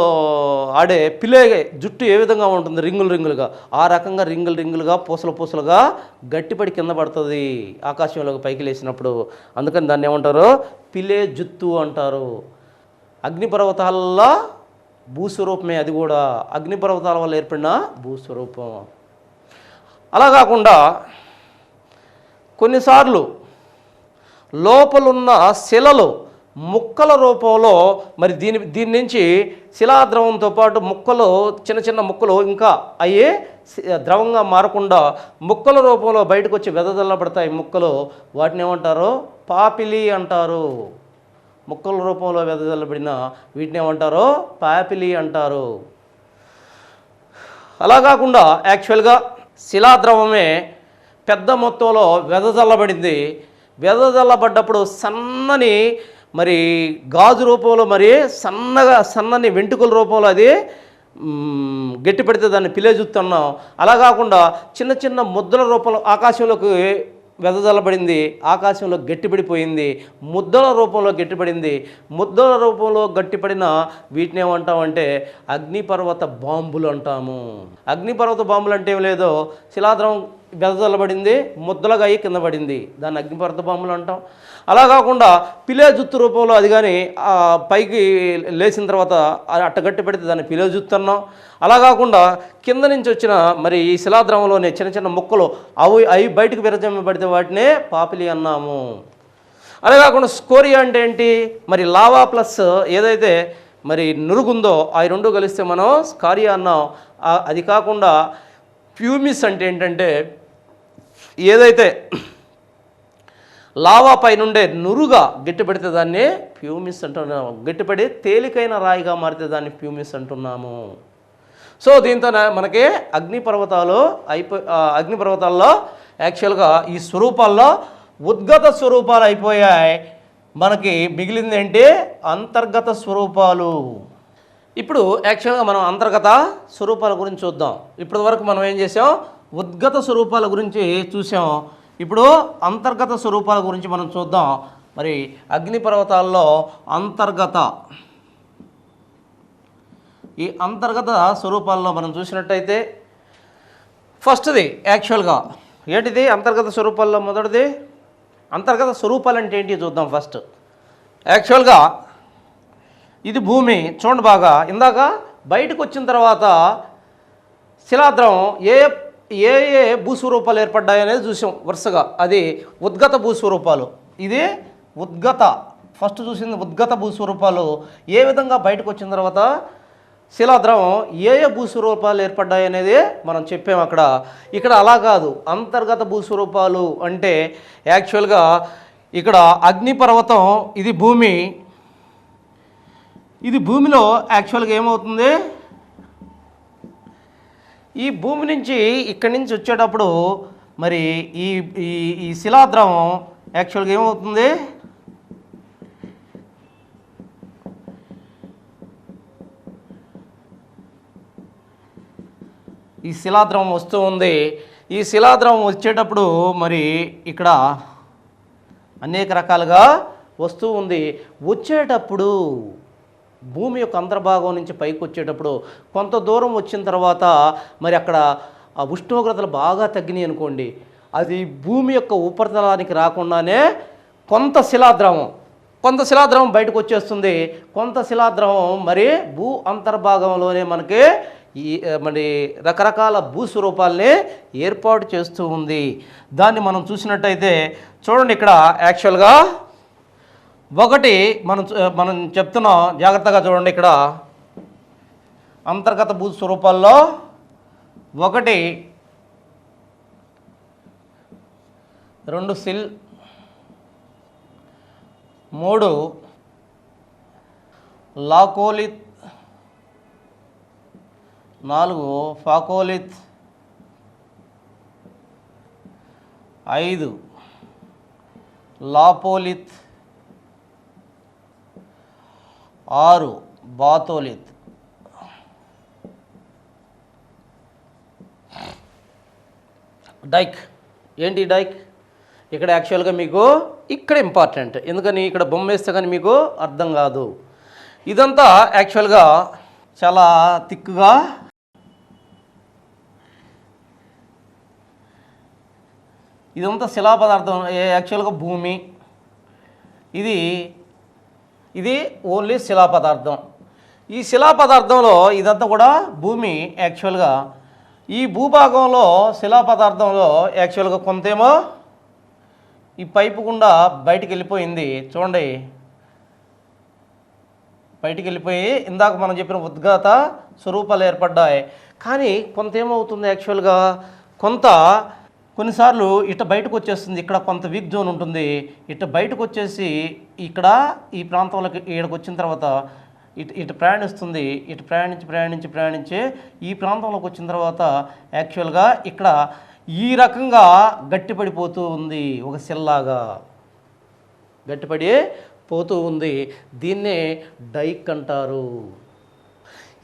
S1: ఆడే పిలే జుట్టు ఏ విధంగా ఉంటుంది, రింగులుగా, ఆ రకంగా రింగులుగా పూసలుగా గట్టిపడి కింద పడుతుంది ఆకాశంలోకి పైకి లేచినప్పుడు. అందుకని దాన్ని ఏమంటారు? పిలే జుత్తు అంటారు. అగ్నిపర్వతాల భూస్వరూపమే అది కూడా, అగ్నిపర్వతాల వల్ల ఏర్పడిన భూస్వరూపం. అలా కాకుండా కొన్నిసార్లు లోపలున్న శిలలు ముక్కల రూపంలో దీని నుంచి శిలాద్రవంతో పాటు ముక్కలు, చిన్న ముక్కలు ఇంకా అయ్యే ద్రవంగా మారకుండా ముక్కల రూపంలో బయటకు వచ్చి వెదజల్లబడతాయి ముక్కలు. వాటిని ఏమంటారు? పాపిలి అంటారు. ముక్కల రూపంలో వెదజల్లబడిన వీటిని ఏమంటారు? పాపిలి అంటారు. అలా కాకుండా యాక్చువల్గా శిలాద్రవమే పెద్ద మొత్తంలో వెదజల్లబడింది. వెదజల్లబడ్డప్పుడు సన్నని మరి గాజు రూపంలో మరి సన్నని వెంట్రుకల రూపంలో అది గట్టి పెడితే దాన్ని పిలేజుతున్నాం. అలా కాకుండా చిన్న చిన్న ముద్దల రూపంలో ఆకాశంలోకి వెదజల్లబడింది, ఆకాశంలో గట్టిపడిపోయింది, ముద్దల రూపంలో గట్టిపడింది. ముద్దల రూపంలో గట్టిపడిన వీటిని ఏమంటామంటే అగ్నిపర్వత బాంబులు అంటాము. అగ్నిపర్వత బాంబులు అంటే ఏం లేదో, శిలాద్రం వెదజల్లబడింది, ముద్దలుగా అయ్యి కింద పడింది, దాన్ని అగ్నిపర్వత బాంబులు అంటాం. అలా కాకుండా పిలేజుత్తు రూపంలో అది కానీ పైకి లేచిన తర్వాత అట్టగట్టి పెడితే దాన్ని పిలేజుత్తు అన్నాం. అలా కాకుండా కింద నుంచి వచ్చిన మరి ఈ శిలాద్రవంలోనే చిన్న చిన్న ముక్కలు అవి బయటకు విరజమ్మబడితే వాటినే పాపిలి అన్నాము. అలా కాకుండా స్కోరియా అంటే ఏంటి, మరి లావా ప్లస్ ఏదైతే మరి నురుగుందో అవి రెండు కలిస్తే మనం స్కారియా అన్నాం. అది కాకుండా ప్యూమిస్ అంటే ఏంటంటే ఏదైతే లావా పైనుండే నురుగా గట్టిపడితే దాన్ని ప్యూమిస్ అంటున్నాము. గట్టిపడి తేలికైన రాయిగా మారితే దాన్ని ప్యూమిస్ అంటున్నాము. సో దీంతో మనకి అగ్నిపర్వతాల్లో యాక్చువల్గా ఈ స్వరూపాల్లో ఉద్గత స్వరూపాలు అయిపోయాయి. మనకి మిగిలింది ఏంటి, అంతర్గత స్వరూపాలు. ఇప్పుడు యాక్చువల్గా మనం అంతర్గత స్వరూపాల గురించి చూద్దాం. ఇప్పటి వరకు మనం ఏం చేసాం, ఉద్గత స్వరూపాల గురించి చూసాం. ఇప్పుడు అంతర్గత స్వరూపాల గురించి మనం చూద్దాం. మరి అగ్నిపర్వతాల్లో ఈ అంతర్గత స్వరూపాల్లో మనం చూసినట్టయితే ఫస్ట్ది యాక్చువల్గా ఏంటిది, అంతర్గత స్వరూపాల్లో మొదటిది అంతర్గత స్వరూపాలు అంటే ఏంటి చూద్దాం. ఫస్ట్ యాక్చువల్గా ఇది భూమి. చూడండి బాగా, ఇందాక బయటకు వచ్చిన తర్వాత శిలాద్రం ఏ ఏ ఏ భూస్వరూపాలు ఏర్పడ్డాయి అనేది చూసాం వరుసగా. అది ఉద్గత భూస్వరూపాలు. ఇది ఉద్గత, ఫస్ట్ చూసింది ఉద్గత భూస్వరూపాలు. ఏ విధంగా బయటకు వచ్చిన తర్వాత శిలాద్రవం ఏ ఏ భూస్వరూపాలు ఏర్పడ్డాయి అనేది మనం చెప్పాము అక్కడ. ఇక్కడ అలా కాదు, అంతర్గత భూస్వరూపాలు అంటే యాక్చువల్గా ఇక్కడ అగ్నిపర్వతం ఇది భూమి. ఇది భూమిలో యాక్చువల్గా ఏమవుతుంది, ఈ భూమి నుంచి ఇక్కడి నుంచి వచ్చేటప్పుడు మరి ఈ ఈ శిలాద్రవం యాక్చువల్గా ఏమవుతుంది, ఈ శిలాద్రవం వస్తూ ఉంది. ఈ శిలాద్రవం వచ్చేటప్పుడు మరి ఇక్కడ అనేక రకాలుగా వస్తూ ఉంది. వచ్చేటప్పుడు భూమి యొక్క అంతర్భాగం నుంచి పైకి వచ్చేటప్పుడు కొంత దూరం వచ్చిన తర్వాత మరి అక్కడ ఆ ఉష్ణోగ్రతలు బాగా తగ్గినాయి అనుకోండి, అది భూమి యొక్క ఉపరితలానికి రాకుండానే కొంత శిలాద్రవం బయటకు వచ్చేస్తుంది. కొంత శిలాద్రవం మరి భూ అంతర్భాగంలోనే మనకి మరి రకరకాల భూస్వరూపాలని ఏర్పాటు చేస్తూ ఉంది. దాన్ని మనం చూసినట్టయితే చూడండి, ఇక్కడ యాక్చువల్గా ఒకటి మనం చెప్తున్నాం, జాగ్రత్తగా చూడండి. ఇక్కడ అంతర్గత భూస్వరూపాల్లో ఒకటి 2 సిల్, 3 లాకోలిత్, 4 ఫాకోలిత్, 5 లాపోలిత్, 6 బాతోలిత్. డైక్ ఏంటి డైక్, ఇక్కడ యాక్చువల్గా మీకు ఇక్కడ ఇంపార్టెంట్, ఎందుకని ఇక్కడ బొమ్మ వేస్తే కానీ మీకు అర్థం కాదు. ఇదంతా యాక్చువల్గా చాలా థిక్గా ఇదంతా శిలా పదార్థం. యాక్చువల్గా భూమి ఇది ఓన్లీ శిలా పదార్థం. ఈ శిలా పదార్థంలో ఇదంతా కూడా భూమి. యాక్చువల్గా ఈ భూభాగంలో శిలా పదార్థంలో యాక్చువల్గా కొంతేమో ఈ పైపు గుండా బయటికి వెళ్ళిపోయింది. చూడండి, బయటికి వెళ్ళిపోయి ఇందాక మనం చెప్పిన ఉద్గత స్వరూపాలు ఏర్పడ్డాయి. కానీ కొంత ఏమవుతుంది, యాక్చువల్గా కొన్నిసార్లు ఇట్లా బయటకు వచ్చేస్తుంది. ఇక్కడ కొంత వీక్ జోన్ ఉంటుంది. ఇట్లా బయటకు వచ్చేసి ఇక్కడ ఈ ప్రాంతంలోకి ఇక్కడికి వచ్చిన తర్వాత ఇటు ప్రయాణిస్తుంది. ఇటు ప్రయాణించి ఈ ప్రాంతంలోకి వచ్చిన తర్వాత యాక్చువల్గా ఇక్కడ ఈ రకంగా గట్టిపడిపోతూ ఉంది, ఒక సెల్లాగా గట్టిపడి పోతూ ఉంది. దీన్నే డైక్ అంటారు.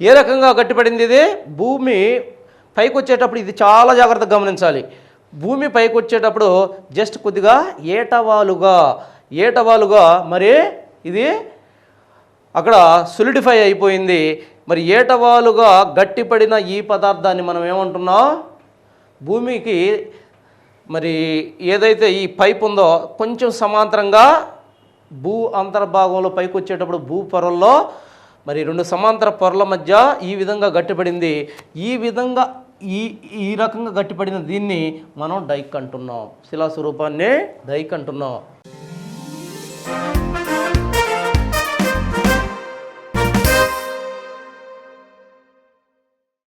S1: ఏ రకంగా గట్టిపడింది ఇది? భూమి పైకి వచ్చేటప్పుడు ఇది చాలా జాగ్రత్తగా గమనించాలి. భూమి పైకి వచ్చేటప్పుడు జస్ట్ కొద్దిగా ఏటవాలుగా మరి ఇది అక్కడ సొలిడిఫై అయిపోయింది. మరి ఏటవాలుగా గట్టిపడిన ఈ పదార్థాన్ని మనం ఏమంటున్నాం? భూమికి మరి ఏదైతే ఈ పైప్ ఉందో కొంచెం సమాంతరంగా భూ అంతర్భాగంలో పైకి వచ్చేటప్పుడు భూ పొరల్లో మరి రెండు సమాంతర పొరల మధ్య ఈ విధంగా గట్టిపడింది. ఈ విధంగా ఈ రకంగా గట్టిపడిన దీన్ని మనం డైక్ అంటున్నాం. శిలా స్వరూపాన్ని డైక్ అంటున్నాం.